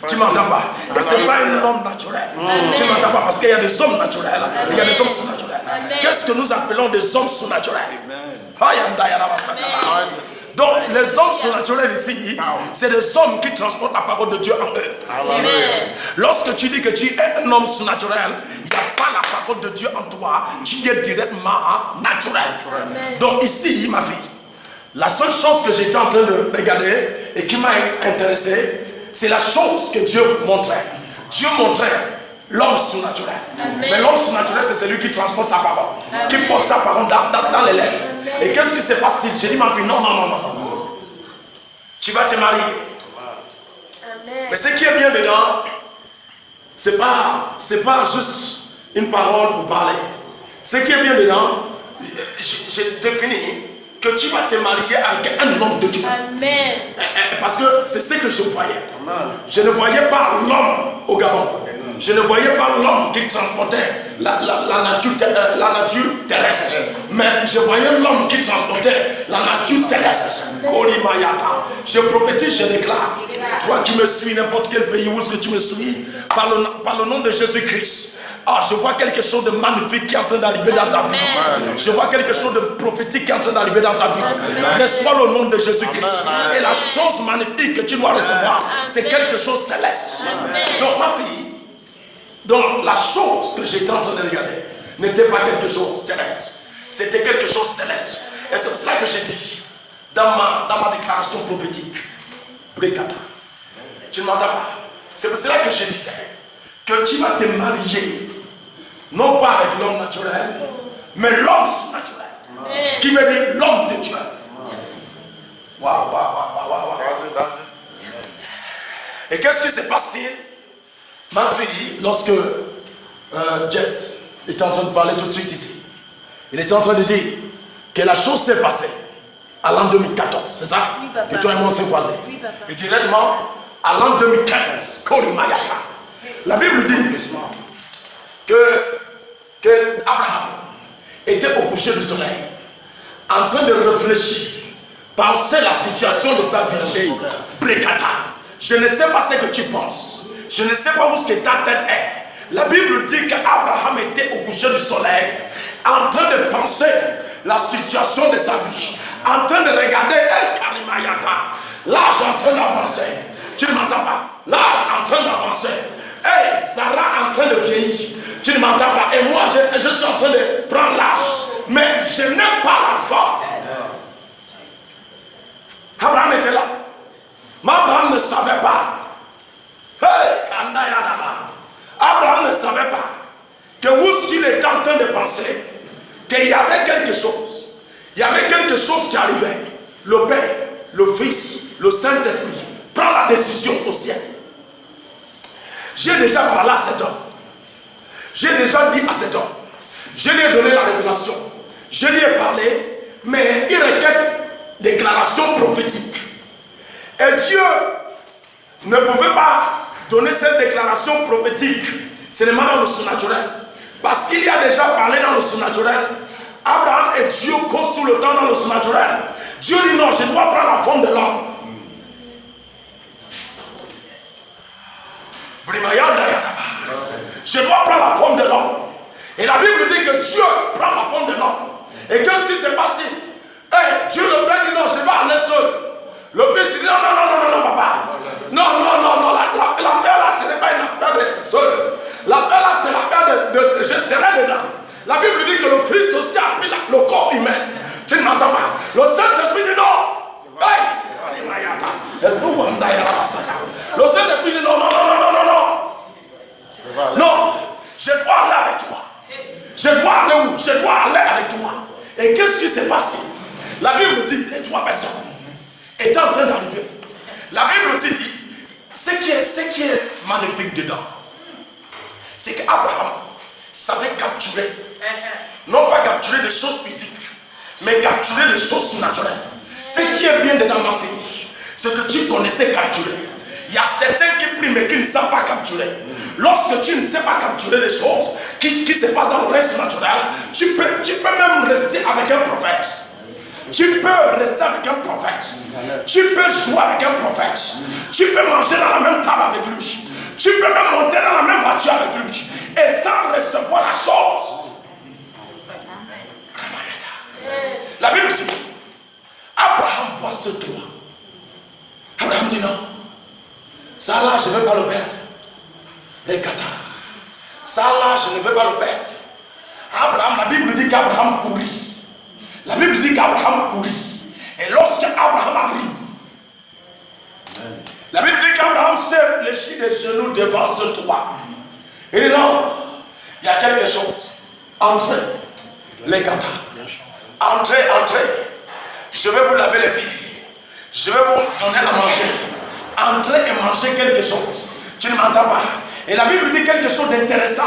Tu m'entends pas? Et c'est pas un homme naturel. Tu m'entends pas? Parce qu'il y a des hommes naturels et il y a des hommes surnaturels. Qu'est-ce que nous appelons des hommes surnaturels? Donc les hommes surnaturels ici, c'est des hommes qui transportent la parole de Dieu en eux. Amen. Lorsque tu dis que tu es un homme surnaturel, il n'y a pas la parole de Dieu en toi, tu es directement naturel. Amen. Donc ici, ma fille, la seule chose que j'étais en train de regarder et qui m'a intéressé, c'est la chose que Dieu montrait. Dieu montrait l'homme surnaturel. Amen. Mais l'homme surnaturel, c'est celui qui transporte sa parole, Amen. Qui porte sa parole dans les lèvres. Amen. Et qu'est-ce qui se passe? J'ai dit, ma fille, non. Tu vas te marier. Amen. Mais ce qui est bien dedans, c'est pas juste une parole pour parler. Ce qui est bien dedans, j'ai défini que tu vas te marier avec un homme de Dieu. Amen. Parce que c'est ce que je voyais. Amen. Je ne voyais pas l'homme au Gabon. Je ne voyais pas l'homme qui transportait la nature terrestre. Mais je voyais l'homme qui transportait la nature céleste. Je prophétise, je déclare. Toi qui me suis, n'importe quel pays où est-ce que tu me suis, par le nom de Jésus-Christ. Je vois quelque chose de magnifique qui est en train d'arriver dans ta vie. Je vois quelque chose de prophétique qui est en train d'arriver dans ta vie. Reçois le nom de Jésus-Christ. Et la chose magnifique que tu dois recevoir, c'est quelque chose céleste. Donc ma fille, Donc la chose que j'étais en train de regarder n'était pas quelque chose terrestre. C'était quelque chose céleste. Et c'est pour cela que j'ai dit dans ma déclaration prophétique, Brekata. Tu ne m'entends pas? C'est pour cela que je disais que tu vas te marier, non pas avec l'homme naturel, mais l'homme surnaturel. Qui veut dire l'homme de Dieu. Waouh. Et qu'est-ce qui s'est passé? Ma fille, lorsque Jet était en train de parler tout de suite ici, il était en train de dire que la chose s'est passée à l'an 2014, c'est ça? Oui, papa. Et toi et moi on s'est croisés. Oui, papa. Et directement à l'an 2015, Kolimayata. La Bible dit que Abraham était au coucher du soleil, en train de réfléchir, penser la situation de sa vie. Brekata. Je ne sais pas ce que tu penses. Je ne sais pas où ce que ta tête est. La Bible dit qu'Abraham était au coucher du soleil, en train de penser la situation de sa vie, en train de regarder Kalimayata. L'âge en train d'avancer. Tu ne m'entends pas? L'âge en train d'avancer. Hey, Sarah en train de vieillir. Tu ne m'entends pas? Et moi, je suis en train de prendre l'âge. Mais je n'aime pas l'enfant. Abraham était là. Mais Abraham ne savait pas. Hey, Abraham ne savait pas que où est-ce qu'il était en train de penser qu'il y avait quelque chose. Il y avait quelque chose qui arrivait. Le Père, le Fils, le Saint-Esprit prend la décision au ciel. J'ai déjà parlé à cet homme. J'ai déjà dit à cet homme. Je lui ai donné la révélation. Je lui ai parlé, mais il requiert déclaration prophétique. Et Dieu ne pouvait pas donner cette déclaration prophétique seulement dans le surnaturel. Parce qu'il y a déjà parlé dans le surnaturel. Abraham et Dieu causent tout le temps dans le surnaturel. Dieu dit non, je dois prendre la forme de l'homme. Je dois prendre la forme de l'homme. Et la Bible dit que Dieu prend la forme de l'homme. Et qu'est-ce qui s'est passé? Hey, Dieu le Père dit non, je vais aller seul. Le Fils dit non, papa. Non, la paix là, ce n'est pas une affaire de seul. La paix là, c'est la paix de je serai dedans. La Bible dit que le Fils aussi a pris le corps humain. Tu ne m'entends pas? Le Saint-Esprit dit non. Hey! Est-ce que vous m'entendez? Le Saint-Esprit dit non. Non, je dois aller avec toi. Je dois aller où? Je dois aller avec toi. Et qu'est-ce qui s'est passé? La Bible dit, les trois personnes étaient en train d'arriver. La Bible dit, ce qui est magnifique dedans, c'est qu'Abraham savait capturer, non pas capturer des choses physiques, mais capturer des choses surnaturelles. Ce qui est bien dedans, ma fille, c'est que tu connaissais capturer. Il y a certains qui prient mais qui ne savent pas capturer. Lorsque tu ne sais pas capturer les choses qui se passent dans le reste naturel, tu peux même rester avec un prophète. Tu peux rester avec un prophète. Tu peux jouer avec un prophète. Tu peux manger dans la même table avec lui. Tu peux même monter dans la même voiture avec lui. Et sans recevoir la chose. La Bible dit, Abraham voit ce toit. Abraham dit non. Ça là, je ne vais pas le perdre. Les Qatar. Ça là, je ne vais pas le perdre. Abraham, la Bible dit qu'Abraham courit. La Bible dit qu'Abraham courit. Et lorsque Abraham arrive, la Bible dit qu'Abraham s'est fléchi des genoux devant ce toit. Il dit non, il y a quelque chose. Entrez, les Qatar. Entrez. Je vais vous laver les pieds. Je vais vous donner à manger. Entrez et mangez quelque chose. Tu ne m'entends pas? Et la Bible dit quelque chose d'intéressant.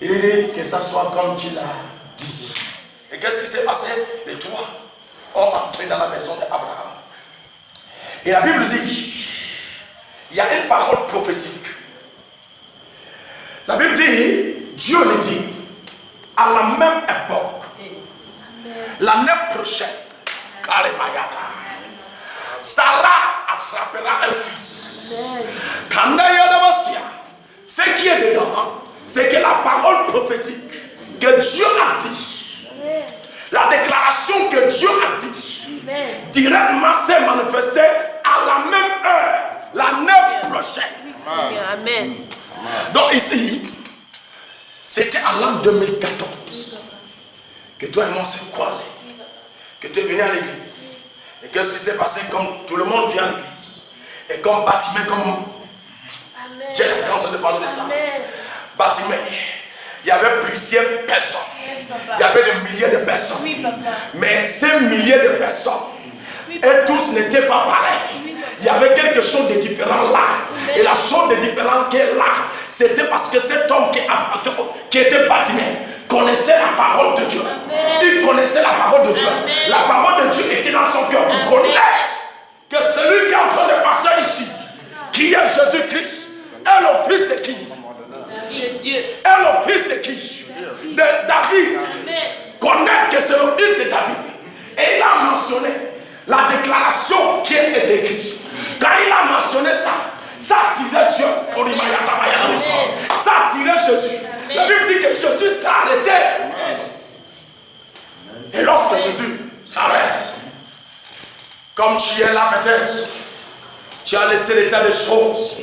Il dit que ça soit comme tu l'as dit. Et qu'est-ce qui s'est passé? Les trois ont entré dans la maison d'Abraham. Et la Bible dit, il y a une parole prophétique. La Bible dit, Dieu le dit, à la même époque, l'année prochaine, Kalemayata, Sarah attrapera un fils. Ce qui est dedans, c'est que la parole prophétique que Dieu a dit, la déclaration que Dieu a dit, directement s'est manifestée à la même heure, l'année prochaine. Amen. Donc ici, c'était en l'an 2014 que toi et moi on s'est croisés, que tu es venu à l'église. Et qu'est-ce qui s'est passé? Comme tout le monde vient à l'église. Et comme Batimé, comme Dieu était en train de parler de ça. Batimé, il y avait plusieurs personnes. Il y avait des milliers de personnes. Oui, papa. Mais ces milliers de personnes, et tous n'étaient pas pareils. Il y avait quelque chose de différent là. Et la chose de différent qui est là, c'était parce que cet homme qui était Batimé connaissait la parole de Dieu. Il connaissait la parole de Dieu. La parole de Dieu était dans son cœur. Vous connaissez que celui qui est en train de passer ici, qui est Jésus-Christ, est le fils de qui? Dieu. Est le fils de qui? De David. Connaître que c'est le fils de David. Et il a mentionné la déclaration qui est écrite. Quand il a mentionné ça, ça attirait Dieu. Ça attirait Jésus. La Bible dit que Jésus s'est arrêté. Et lorsque Jésus s'arrête, comme tu es là peut-être, tu as laissé l'état des choses,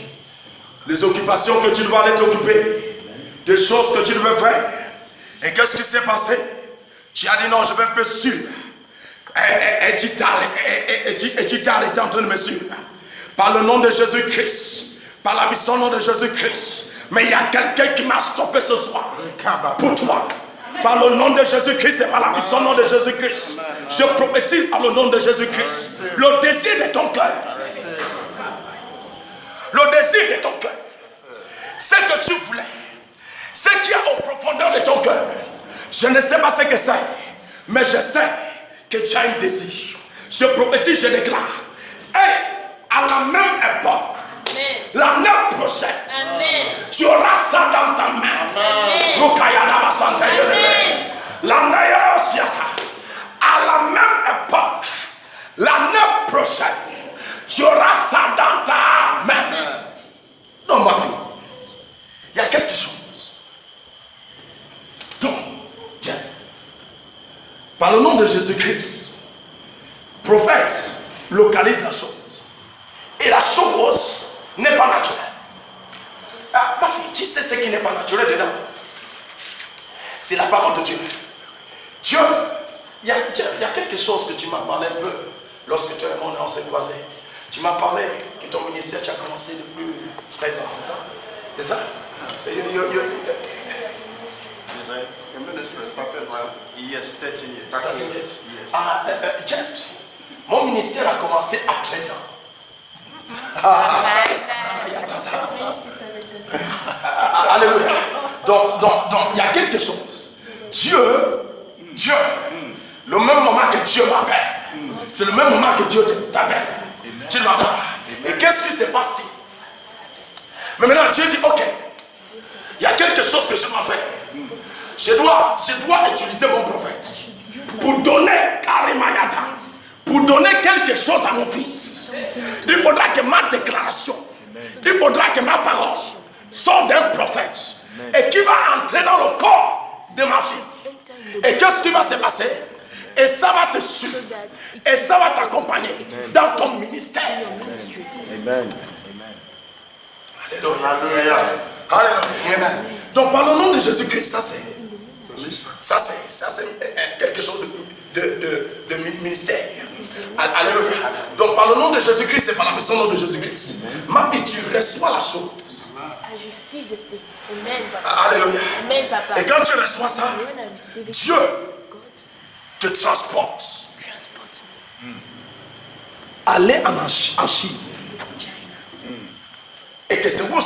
les occupations que tu dois aller t'occuper, des choses que tu devais faire. Et qu'est-ce qui s'est passé? Tu as dit non, je vais un peu suivre. Et tu t'es arrêté en train de me suivre. Par le nom de Jésus-Christ, par la puissance nom de Jésus-Christ. Mais il y a quelqu'un qui m'a stoppé ce soir. Pour toi. Par le nom de Jésus-Christ et par la puissance nom de Jésus-Christ. Je prophétise par le nom de Jésus-Christ. Le désir de ton cœur. Le désir de ton cœur. Ce que tu voulais. Ce qui est au profondeur de ton cœur. Je ne sais pas ce que c'est. Mais je sais que tu as un désir. Je prophétise, je déclare. Et à la même époque, l'année prochaine, tu auras ça dans ta main. À la même époque, l'année prochaine, tu auras ça dans ta main. Non, ma fille, il y a quelque chose. Donc, Dieu, par le nom de Jésus-Christ, prophète localise la chose. Et la chose n'est pas naturelle. Ah, ma fille, qui sait ce qui n'est pas naturel dedans? C'est la parole de Dieu. Dieu, il y a quelque chose que tu m'as parlé un peu lorsque tu et moi on s'est croisés. Tu m'as parlé que ton ministère, tu as commencé depuis 13 ans, c'est ça? C'est ça? The ministry started around 13 years. 13 years. Ah, James, mon ministère a commencé à 13 ans. Alléluia. Donc, il y a quelque chose. Dieu, le même moment que Dieu m'appelle, c'est le même moment que Dieu t'appelle. Tu l'entends? Et qu'est-ce qui s'est passé? Mais maintenant, Dieu dit, ok, il y a quelque chose que je dois faire. Je dois utiliser mon prophète pour donner Karimayata, pour donner quelque chose à mon fils. Il faudra que ma déclaration, il faudra que ma parole sorte d'un prophète et qui va entrer dans le corps de ma fille. Et qu'est-ce qui va se passer? Et ça va te suivre. Et ça va t'accompagner dans ton ministère. Amen. Alléluia. Alléluia. Donc par le nom de Jésus-Christ, ça c'est quelque chose de ministère. Alléluia. Donc par le nom de Jésus-Christ et par la puissance de Jésus-Christ, ma vie, tu reçois la chose. Alléluia. Et quand tu reçois ça, Dieu te transporte. Aller en Chine. Et que c'est vous,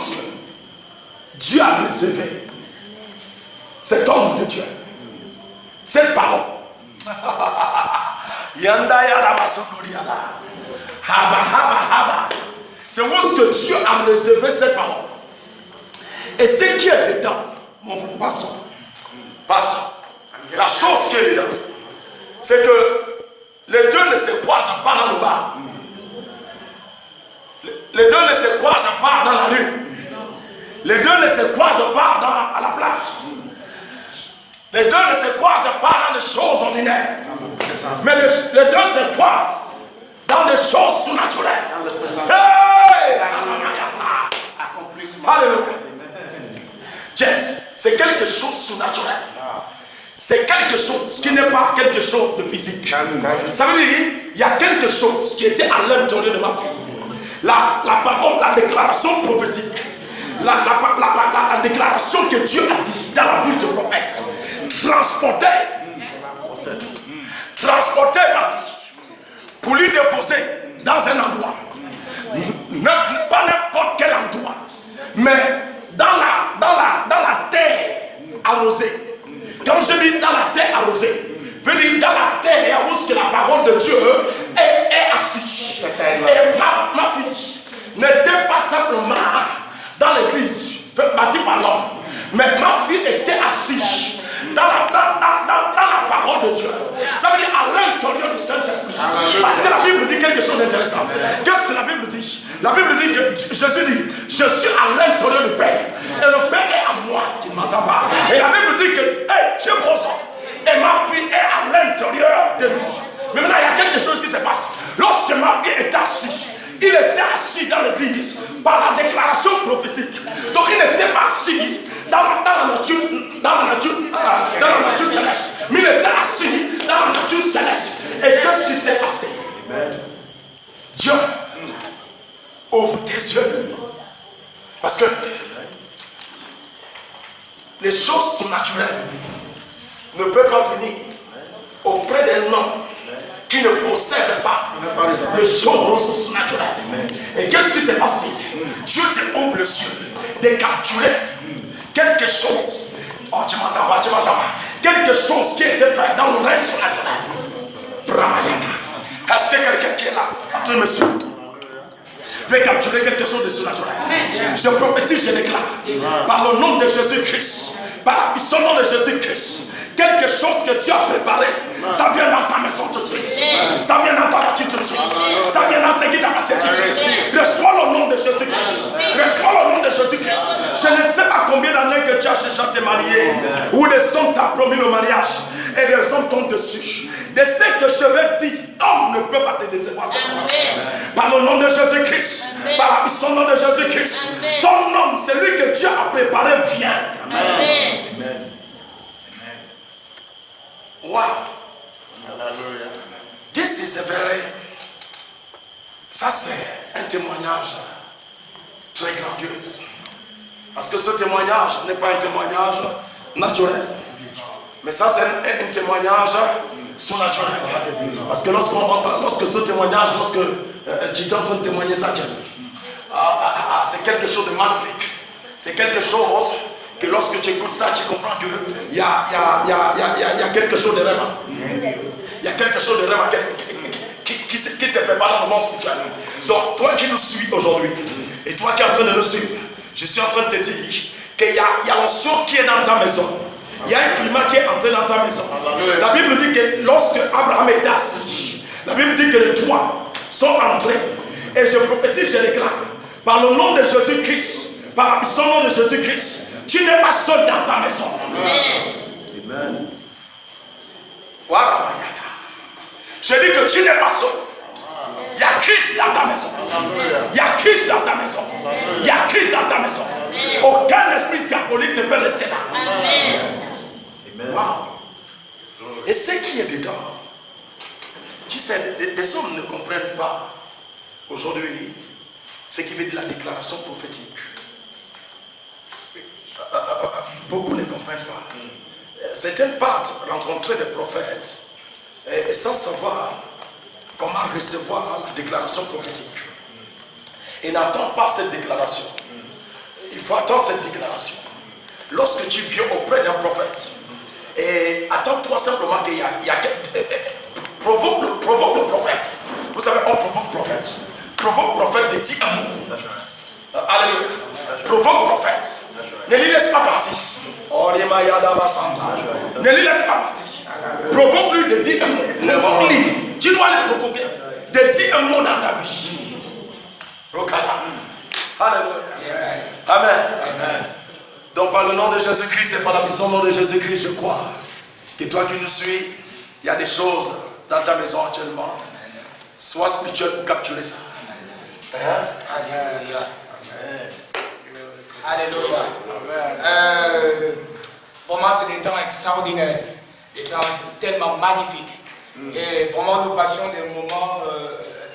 Dieu a réservé cet homme de Dieu, cette parole. C'est vous que Dieu a réservé cette parole. Et ce qui est dedans, mon frère, passons. La chose qui est dedans, c'est que les deux ne se croisent pas dans le bar. Les deux ne se croisent pas dans la rue. Les deux ne se croisent pas à la plage. Les deux ne se croisent pas dans des choses ordinaires. Mais les deux se croisent dans des choses surnaturelles. Hey! Alléluia. c'est quelque chose de surnaturel. C'est quelque chose qui n'est pas quelque chose de physique. Ça veut dire, il y a quelque chose qui était à l'intérieur de ma fille. La parole, la déclaration prophétique, la déclaration que Dieu a dit dans la bouche du prophète, transportait ma fille pour lui déposer dans un endroit. Pas n'importe quel endroit, mais dans la terre arrosée. Quand je dis dans la terre arrosée, je veux dire dans la terre où la parole de Dieu est assise. Et ma fille n'était pas simplement dans l'église bâtie par l'homme, mais ma fille était assise dans la parole de Dieu. Ça veut dire à l'intérieur du Saint-Esprit. Parce que la Bible dit quelque chose d'intéressant. Qu'est-ce que la Bible dit? La Bible dit que Jésus dit, je suis à l'intérieur du Père. Et le Père est à moi. Tu ne m'entends pas. Et la Bible dit que Dieu est mon sang. Et ma fille est à l'intérieur de lui. Mais maintenant, il y a quelque chose qui se passe. Lorsque ma fille est assise, il était assis dans l'église par la déclaration prophétique. Donc il n'était pas assis dans la nature terrestre, mais il était assis dans la nature céleste. Et qu'est-ce qui s'est passé? Dieu ouvre tes yeux. Parce que les choses surnaturelles ne peuvent pas venir auprès d'un homme qui ne possède pas les choses surnaturelles. Et qu'est-ce qui s'est passé? Dieu te ouvre les yeux de capturer quelque chose. Oh, tu m'entends pas, tu m'entends pas. Quelque chose qui était fait dans le règne surnaturel. Est-ce que quelqu'un qui est là, attends, monsieur, veut capturer quelque chose de surnaturel? Je prophétise, je déclare, par le nom de Jésus-Christ, par la puissance de Jésus-Christ, quelque chose que Dieu a préparé, ça vient dans ta maison tout de suite. Ça vient dans ta voiture tout de suite. Ça vient dans ce qui t'appartient tout de suite. Reçois le nom de Jésus-Christ. Reçois le nom de Jésus-Christ. Je ne sais pas combien d'années que tu as cherché à te marier, ou des hommes t'ont promis le mariage, et des hommes t'ont dessus. De ce que je vais dire, homme ne peut pas te décevoir. Par le nom de Jésus-Christ, par la puissance du nom de Jésus-Christ, ton nom, celui que Dieu a préparé, vient. Amen. Amen. Wow. Hallelujah. This is a very. Ça, c'est un témoignage très grandiose. Parce que ce témoignage n'est pas un témoignage naturel. Mais ça, c'est un témoignage surnaturel. Parce que lorsque ce témoignage, lorsque tu es en train de témoigner ça, c'est quelque chose de magnifique. C'est quelque chose que lorsque tu écoutes ça, tu comprends qu'il y a quelque chose de vraiment. Il y a quelque chose de vraiment qui se prépare dans le monde spirituel. Donc, toi qui nous suis aujourd'hui, et toi qui es en train de nous suivre, je suis en train de te dire qu'il y a l'onction qui est dans ta maison. Il y a un climat qui est entré dans ta maison. La Bible dit que lorsque Abraham était assis, la Bible dit que les toits sont entrés. Et je prophétise, je déclare, par le nom de Jésus-Christ, par la puissance de Jésus-Christ, tu n'es pas seul dans ta maison. Amen. Voilà. Je dis que tu n'es pas seul. Il y a Christ dans ta maison. Il y a Christ dans ta maison. Il y a Christ dans ta maison. Aucun esprit diabolique ne peut rester là. Amen. Wow. Et ce qui est dedans, tu sais, les hommes ne comprennent pas aujourd'hui ce qui veut dire la déclaration prophétique. Beaucoup ne comprennent pas. Certaines partent rencontrer des prophètes et sans savoir comment recevoir la déclaration prophétique. Ils n'attendent pas cette déclaration. Il faut attendre cette déclaration. Lorsque tu viens auprès d'un prophète, et attends-toi simplement qu'il y a provoque le prophète. Vous savez, on provoque le prophète. Provoque le prophète de dire un mot. Alléluia. Provoque le prophète. Ne lui laisse pas partir. Ne lui laisse pas partir. Provoque-lui de dire un mot. Provoque-lui. Tu dois le provoquer. De dire un mot dans ta vie. Alléluia. Amen. Amen. Donc par le nom de Jésus-Christ et par la puissance du nom de Jésus-Christ, je crois que toi qui nous suis, il y a des choses dans ta maison actuellement. Sois spirituel pour capturer ça. Alléluia. Alléluia. c'est des temps extraordinaires, des temps tellement magnifiques. Et vraiment, nous passions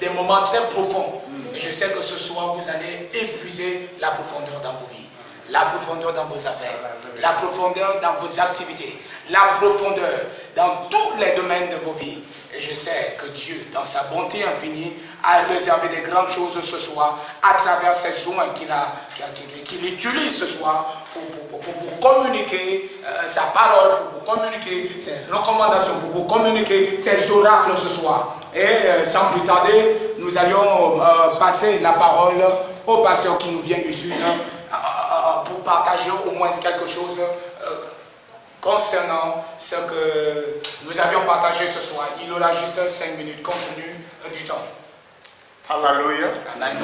des moments très profonds. Et je sais que ce soir, vous allez épuiser la profondeur dans vos vies, la profondeur dans vos affaires, la profondeur dans vos activités, la profondeur dans tous les domaines de vos vies. Et je sais que Dieu, dans sa bonté infinie, a réservé des grandes choses ce soir à travers ces joints qu'il utilise ce soir pour vous communiquer sa parole, pour vous communiquer ses recommandations, pour vous communiquer ses oracles ce soir. Et sans plus tarder, nous allions passer la parole au pasteur qui nous vient du Sud pour partager au moins quelque chose concernant ce que nous avions partagé ce soir. Il aura juste 5 minutes compte tenu du temps. Hallelujah. Amen.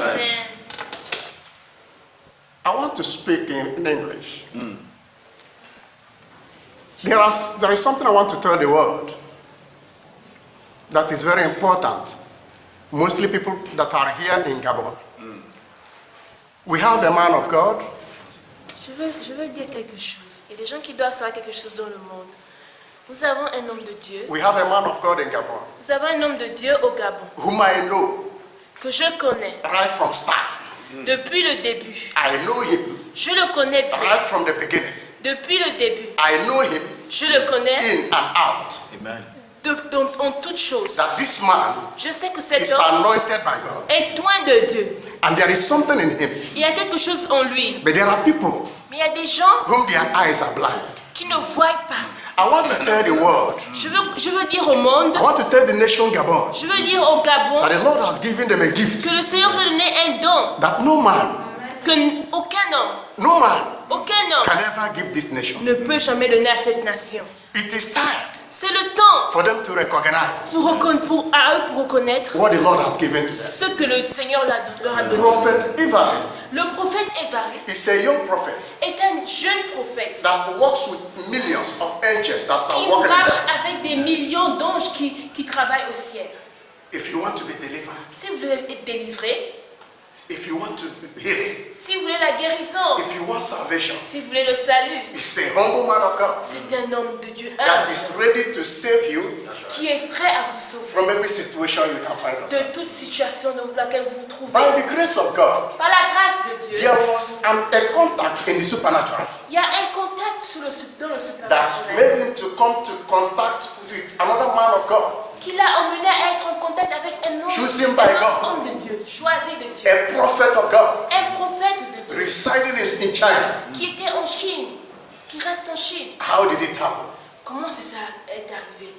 I want to speak in English. There is something I want to tell the world that is very important. Mostly people that are here in Gabon. We have a man of God. Je veux dire quelque chose. Il y a des gens qui doivent savoir quelque chose dans le monde. Nous avons un homme de Dieu. We have a man of God in Gabon. Nous avons un homme de Dieu au Gabon. Whom I know Que je connais. right from start. Depuis le début. I know him Je le connais bien. right from the beginning. Depuis le début. I know him Je le connais in and out. Amen. en toutes choses. That this man Je sais que cet is homme anointed by God. est loin de Dieu. And there is something in him. Il y a quelque chose en lui. But there are people Mais il y a des gens whom their eyes are blind. qui ne voient pas. I want to tell the world, Je veux dire au monde, I want to tell the nation Gabon, je veux dire au Gabon, that the Lord has given them a gift que le Seigneur vous a donné un don that no man que aucun homme can ever give this nation. ne peut jamais donner à cette nation. It is time C'est le temps for them to recognize à eux pour reconnaître what the Lord has given to them. ce que le Seigneur leur a donné. Prophet Evarist Le prophète Évariste is a young prophet est un jeune prophète that works with millions of angels that are qui working in marche them. avec des millions d'anges qui travaillent au ciel. If you want to be delivered, Si vous voulez être délivré, if you want to heal, si vous voulez la guérison, if you want salvation, si vous voulez le salut, it's a humble man of God c'est un homme de Dieu that humble is ready to save you qui est prêt à vous sauver from every situation you can find yourself. de toute situation dans laquelle vous vous trouvez. By the grace of God, Par la grâce de Dieu, there was a contact in the supernatural il y a un contact dans le that supernaturel made him to come to contact with another man of God, qui l'a emmené à être en contact avec un Chosen autre by God. homme de Dieu, choisi de Dieu, a prophet of God, un prophète de Dieu residing in China. qui était en Chine, qui reste en Chine. How did it happen? Comment ça est arrivé?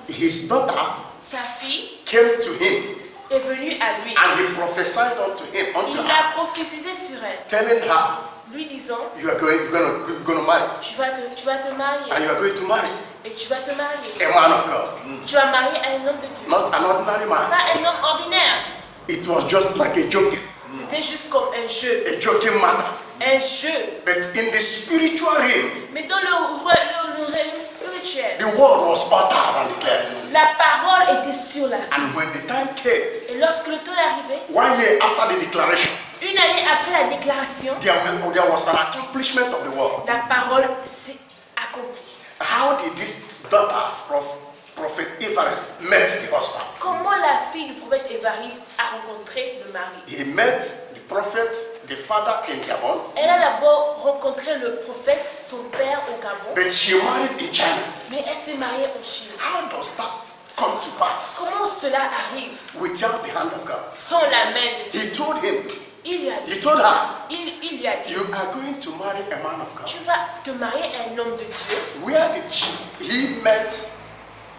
His daughter Sa fille came to him est venue à lui. and he prophesied unto Il her, a prophétisé sur elle, telling her, lui disant, you are going to marry, tu vas te marier and you are going to marry et tu vas te marier. a man of God, Tu vas marier un homme de Dieu, not an ordinary man. pas un homme ordinaire. It was just like a joke, C'était juste comme un jeu, a joking matter. un jeu. But in the spiritual realm, Mais dans le règne spirituel, the word was uttered and declared. la parole était sur la vie. And when the time came, Et lorsque le temps est arrivé, 1 year after the declaration, une année après la déclaration, there was an accomplishment of the word. la parole s'est accomplie. How did this daughter of Prophet Evarist met the husband? Comment la fille du prophète Évariste a rencontré le mari? He met the prophet, the father in Gabon, Elle a d'abord rencontré le prophète, son père au Gabon, but she married in China. mais elle s'est mariée en Chine. How does that come to pass Comment cela arrive without the hand of God? sans la main de Dieu? He told him, Il lui a dit, he told her, il lui a dit, you are going to marry a man of God. tu vas te marier à un homme de Dieu. Where did he met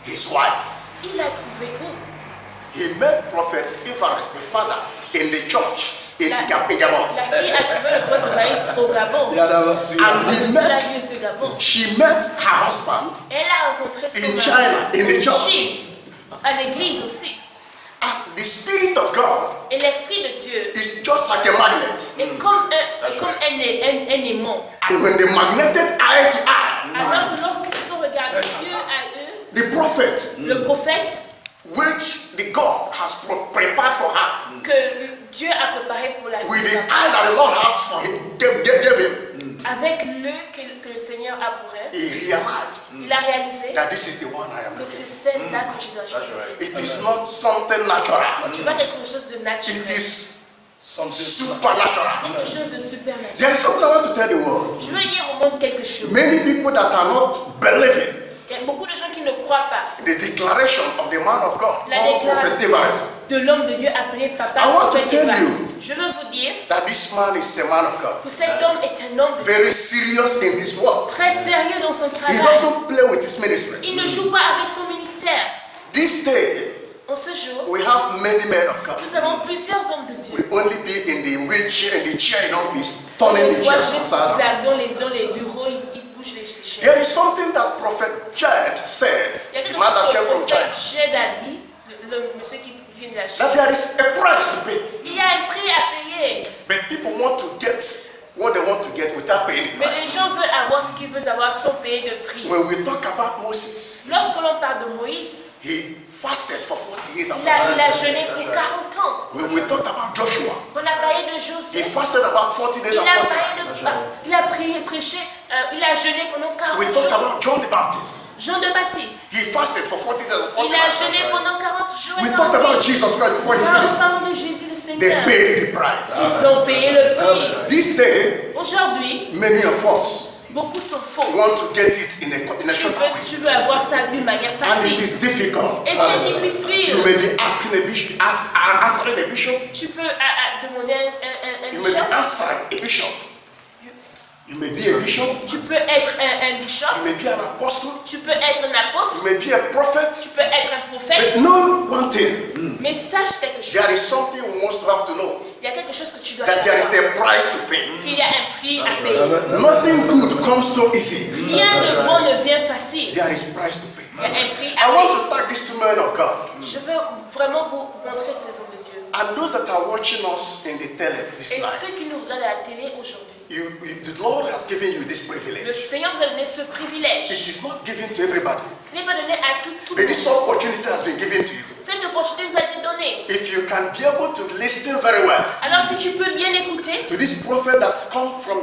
his wife? Il a trouvé où? He met Prophet Evarist, the father, in the church in La Gabon. fille a trouvé le prophète Évariste au Gabon. And he Sur la met, ville de Gabon. she met her husband Elle a rencontré son in mari China, in the en church. Chine, à l'église aussi. And the Spirit of God Et l'Esprit de Dieu is just like a magnet. est comme un aimant. And when they magneted eye to eye, Alors que lorsqu'ils se sont regardés yeux à eux, the prophet, le prophète which the God has prepared for her, que Dieu a préparé pour la with the vie, eye that the Lord has for him, gave him, avec le que le Seigneur a pour elle, he realized il a réalisé that this is the one I am que looking c'est for. celle-là que je dois choisir. It is not something natural. C'est pas quelque chose de It naturel, is Something supernatural. quelque chose de supernaturel. There is something I want to tell the world. Je veux dire au monde quelque chose. Many people that are not believing Il y a beaucoup de gens qui ne croient pas in the declaration of the man of God, la called Prophet déclaration Evarist, de l'homme de Dieu appelé Papa I want to Prophète tell you Évariste. Je veux vous dire that this man is a man of God. que cet homme est un homme de Very Dieu, serious in his work. très sérieux dans son He travail. doesn't play with his ministry. Il ne joue pas avec son ministère. This day, En ce jour, we have many men of God. nous avons plusieurs hommes de Dieu. We only be in the wheelchair, in the chair in office, On turning les the voit chair juste upside down. là, dans les bureaux, ils bougent les chaises. There is something that Prophet Jed said, Il y a the quelque man chose that que came le from prophète China, Jed a dit, le monsieur qui vient de la that Chine. there is a price to pay. Il y a un prix à payer, But people want to get what they want to get without paying the mais les price. gens veulent avoir ce qu'ils veulent avoir sans payer de prix. When we talk about Moses, Lorsque l'on parle de Moïse, he fasted for 40 years and il a 40 jeûné pour 40 ans. When we talked about Joshua, On a parlé de he Josué. fasted about 40 days Il and a 40 parlé nights. de, il a prêché, il a jeûné pendant 40 We talked jours. about John the Baptist. Jean de Baptiste, He fasted for 40 days and 40 il a nights. jeûné pendant 40 jours et We 40 talked about nuits. Jesus Christ before his Quand nous ministry. parlons de Jésus le They Seigneur, paid the price. ils ont payé le prix. This day, Aujourd'hui, many of us beaucoup sont faux. want to get it in a short way. Tu veux avoir ça d'une manière And it facile. is difficult. Et c'est You difficile. may be asking a bishop, answering a bishop. Tu peux demander un You may be bishop. answering a bishop. You may be a bishop. Tu peux être un bishop. You may be an apostle. Tu peux être un apôtre. You may be a prophet. Tu peux être un prophète. But know one thing. Mais sache quelque chose. There is something you must have to know. Il y a quelque chose que tu dois That there is savoir. a price to pay. Qu'il y a un prix à payer. Nothing good comes so easy. Rien de bon ne vient facile. There is price to pay. Il y a un prix I à want payer. to thank these two men of God. Je veux vraiment vous montrer ces hommes de Dieu. And those that are watching us in the tele this Et night. ceux qui nous regardent à la télé aujourd'hui. The Lord has given you this Le privilege. Seigneur vous a donné ce It privilège. is not given to everybody. Ce n'est pas donné à tout le But this monde. opportunity has been given to you. Cette opportunité vous a été donnée. If you can be able to listen very well Alors si tu peux bien écouter to this prophet that come from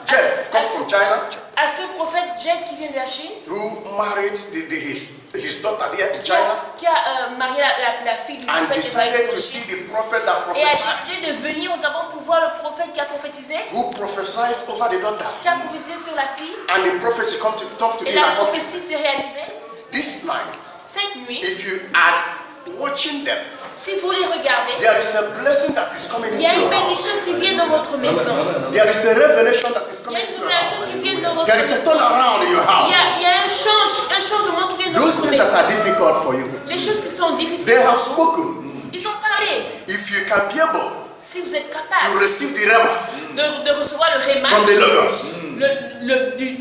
Jeff, come from China, à ce prophète Jed qui vient de la Chine, who married his daughter there in China, qui a marié la fille du and prophète decided Évariste to de see Chine, the prophet that et a prophesied, décidé de venir au Gabon pour voir le prophète qui a prophétisé, who prophesied over the daughter, qui a prophétisé sur la fille, and the prophecy come to talk to et me la about prophétie s'est réalisée. this night. Cette nuit, If you are watching them, si vous les regardez, there is a blessing that is coming il y a into une your house. bénédiction qui vient dans votre maison. There is a revelation that is Il y coming a une into your house. révélation qui vient dans votre There is a maison. turnaround in your Il y house. a un changement qui vient dans Those votre things that maison. are difficult for you, Les choses qui sont difficiles, they have pour vous, spoken. ils ont parlé. If you can be able Si vous êtes to capable receive the rema de recevoir le réma, from the Logos,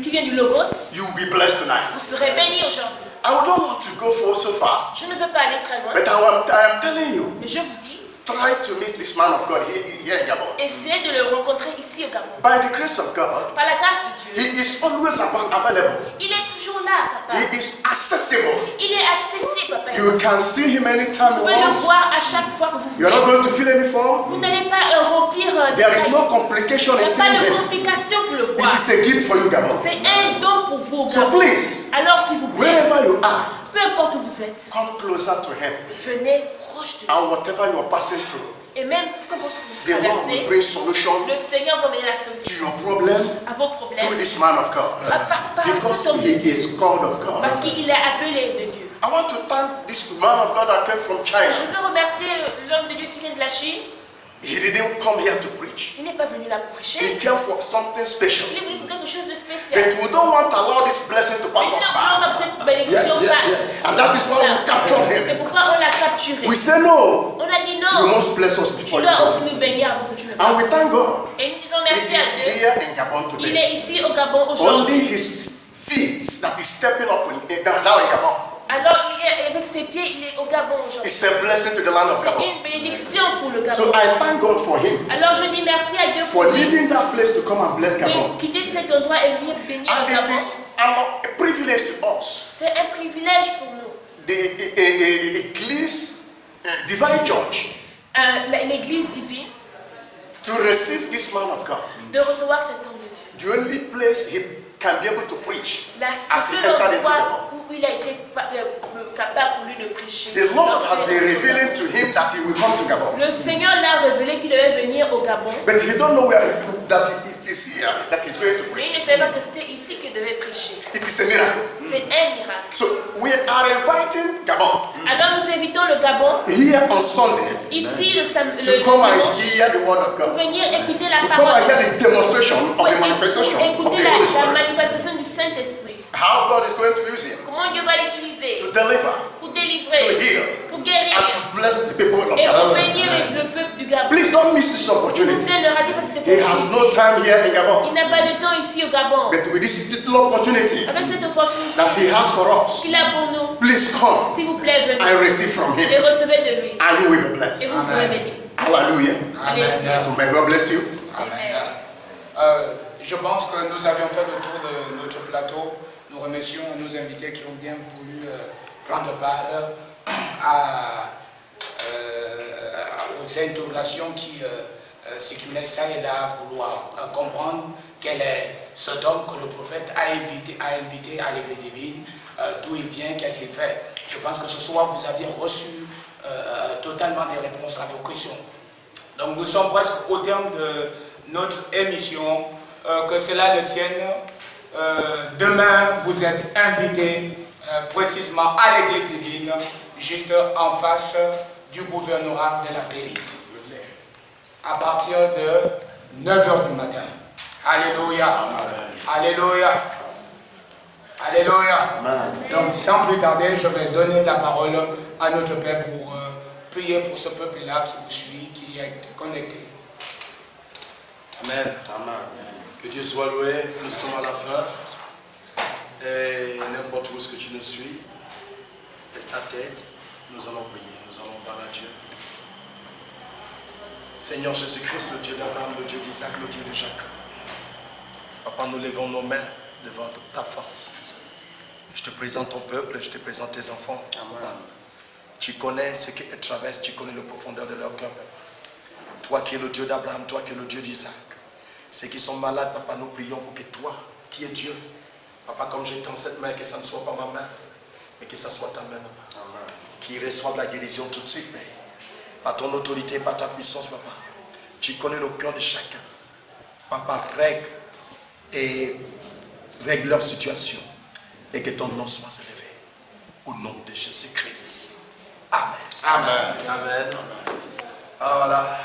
qui vient du Logos, you will be blessed tonight. vous serez bénis aujourd'hui. I don't want to go so far, Je ne veux pas aller très loin, but I am telling you, mais je vous dis, try to meet this man of God here in Gabon. essayez de le rencontrer ici au Gabon. By the grace of God, Par la grâce de Dieu, he is always available. il est toujours là, papa. He is accessible. Il est accessible, papa. You can see him anytime Vous you pouvez le want. voir à chaque fois que vous You're not voulez. going to fill any form. Vous n'allez pas remplir des There is cahiers. no complication Il in n'y a pas seeing de him. complication pour le It voir. is a gift for you, Gabon. C'est un don pour vous au So Gabon. please, Alors s'il vous plaît, wherever you are, peu importe où vous êtes, come closer to him. venez proche de lui. And whatever you are passing through, Et même quand vous the Lord will traversez, bring solution le Seigneur va donner la to solution your problem à vos through problèmes. this man of God. Par Because cet homme de he Dieu. is called of God. Parce qu'il est appelé de Dieu. I want to thank this man of God that came from China. Je veux remercier l'homme de Dieu qui vient de la Chine. He didn't come here to preach. Il n'est pas venu là pour prêcher. He came for something special. Il est venu pour quelque chose de spécial. But we don't want to allow this blessing to pass Mais us nous by. voulons que cette bénédiction Yes, yes, passe. yes. And that is why we captured C'est him. pourquoi on l'a capturé. We say no. On a dit You non. must bless us Tu before you dois aussi go. nous bénir avant que tu le And fasses. we thank God. Et nous disons He merci à is Dieu. here in Gabon Il today. est ici au Gabon aujourd'hui. Only his feet that is stepping up down in Gabon. Alors il est avec ses pieds, il est au Gabon aujourd'hui. It's a blessing to the land of C'est Gabon. une bénédiction pour le So Gabon. I thank God for him, Alors je dis merci à Dieu for pour lui leaving that place to come and bless Gabon. de quitter cet endroit et venir bénir And le it Gabon. is a privilege to us, C'est un privilège pour nous. the Ecclesia Divine Church, L'église divine, to receive this man of God. de recevoir cet homme de Dieu. the only place he can be able to preach as he C'est le entered into the endroit où il a été capable pour lui de prêcher. The Lord has been revealing to him that he will come to Gabon. Le Seigneur l'a révélé qu'il devait venir au Gabon. But he don't know where that it is here that he's going to Mais il preach. ne savait pas que c'était ici qu'il devait prêcher. It is a miracle. C'est un miracle. So we are inviting Gabon Alors nous invitons le Gabon here on Sunday ici le to come and dimanche hear the word of pour God. venir écouter la To come parole. and hear the demonstration of Pour the manifestation of écouter the la Holy Spirit. manifestation du Saint-Esprit. How God is going to use him Comment Dieu va l'utiliser to deliver, pour to délivrer, heal, pour guérir and to bless the people of et pour Gabon. bénir le peuple du Gabon. Please don't miss this S'il vous opportunity. plaît, ne ratez pas cette He has opportunité. no time here in Gabon. Il n'a pas de temps ici au Gabon. But with this little opportunity Avec cette opportunité that he has for us, qu'il a pour nous, please come s'il vous plaît, venez and receive from et him, recevez de lui. and you will be Et blessed. vous serez bénis. Hallelujah. Amen. May God bless you. Amen. Je pense que nous avions fait le tour de notre plateau. Nous remercions nos invités qui ont bien voulu prendre part aux interrogations qui circulaient ça et là, vouloir comprendre quel est cet homme que le prophète a invité à l'église divine, d'où il vient, qu'est-ce qu'il fait. Je pense que ce soir, vous aviez reçu totalement des réponses à vos questions. Donc nous sommes presque au terme de notre émission. Que cela ne tienne. Demain, vous êtes invités précisément à l'église divine, juste en face du gouvernorat de la Pairie, à partir de 9h du matin. Alléluia. Alléluia. Alléluia. Donc sans plus tarder, je vais donner la parole à notre Père pour prier pour ce peuple-là qui vous suit, qui est connecté. Amen. Que Dieu soit loué. Nous sommes à la fin. Et n'importe où ce que tu nous suis, laisse ta tête. Nous allons prier. Nous allons parler à Dieu. Seigneur Jésus-Christ, le Dieu d'Abraham, le Dieu d'Isaac, le Dieu de Jacob. Papa, nous levons nos mains devant ta face. Je te présente ton peuple, je te présente tes enfants. Amen. Tu connais ce qu'ils traversent, tu connais la profondeur de leur cœur, Papa. Toi qui es le Dieu d'Abraham, toi qui es le Dieu d'Isaac. Ceux qui sont malades, Papa, nous prions pour que toi, qui es Dieu, Papa, comme j'étends cette main, que ça ne soit pas ma main, mais que ça soit ta main, Papa. Amen. Qui reçoive la guérison tout de suite, Père. Par ton autorité, par ta puissance, Papa. Tu connais le cœur de chacun. Papa, règle leur situation. Et que ton nom soit élevé. Au nom de Jésus-Christ. Amen. Amen. Amen. Ah, voilà.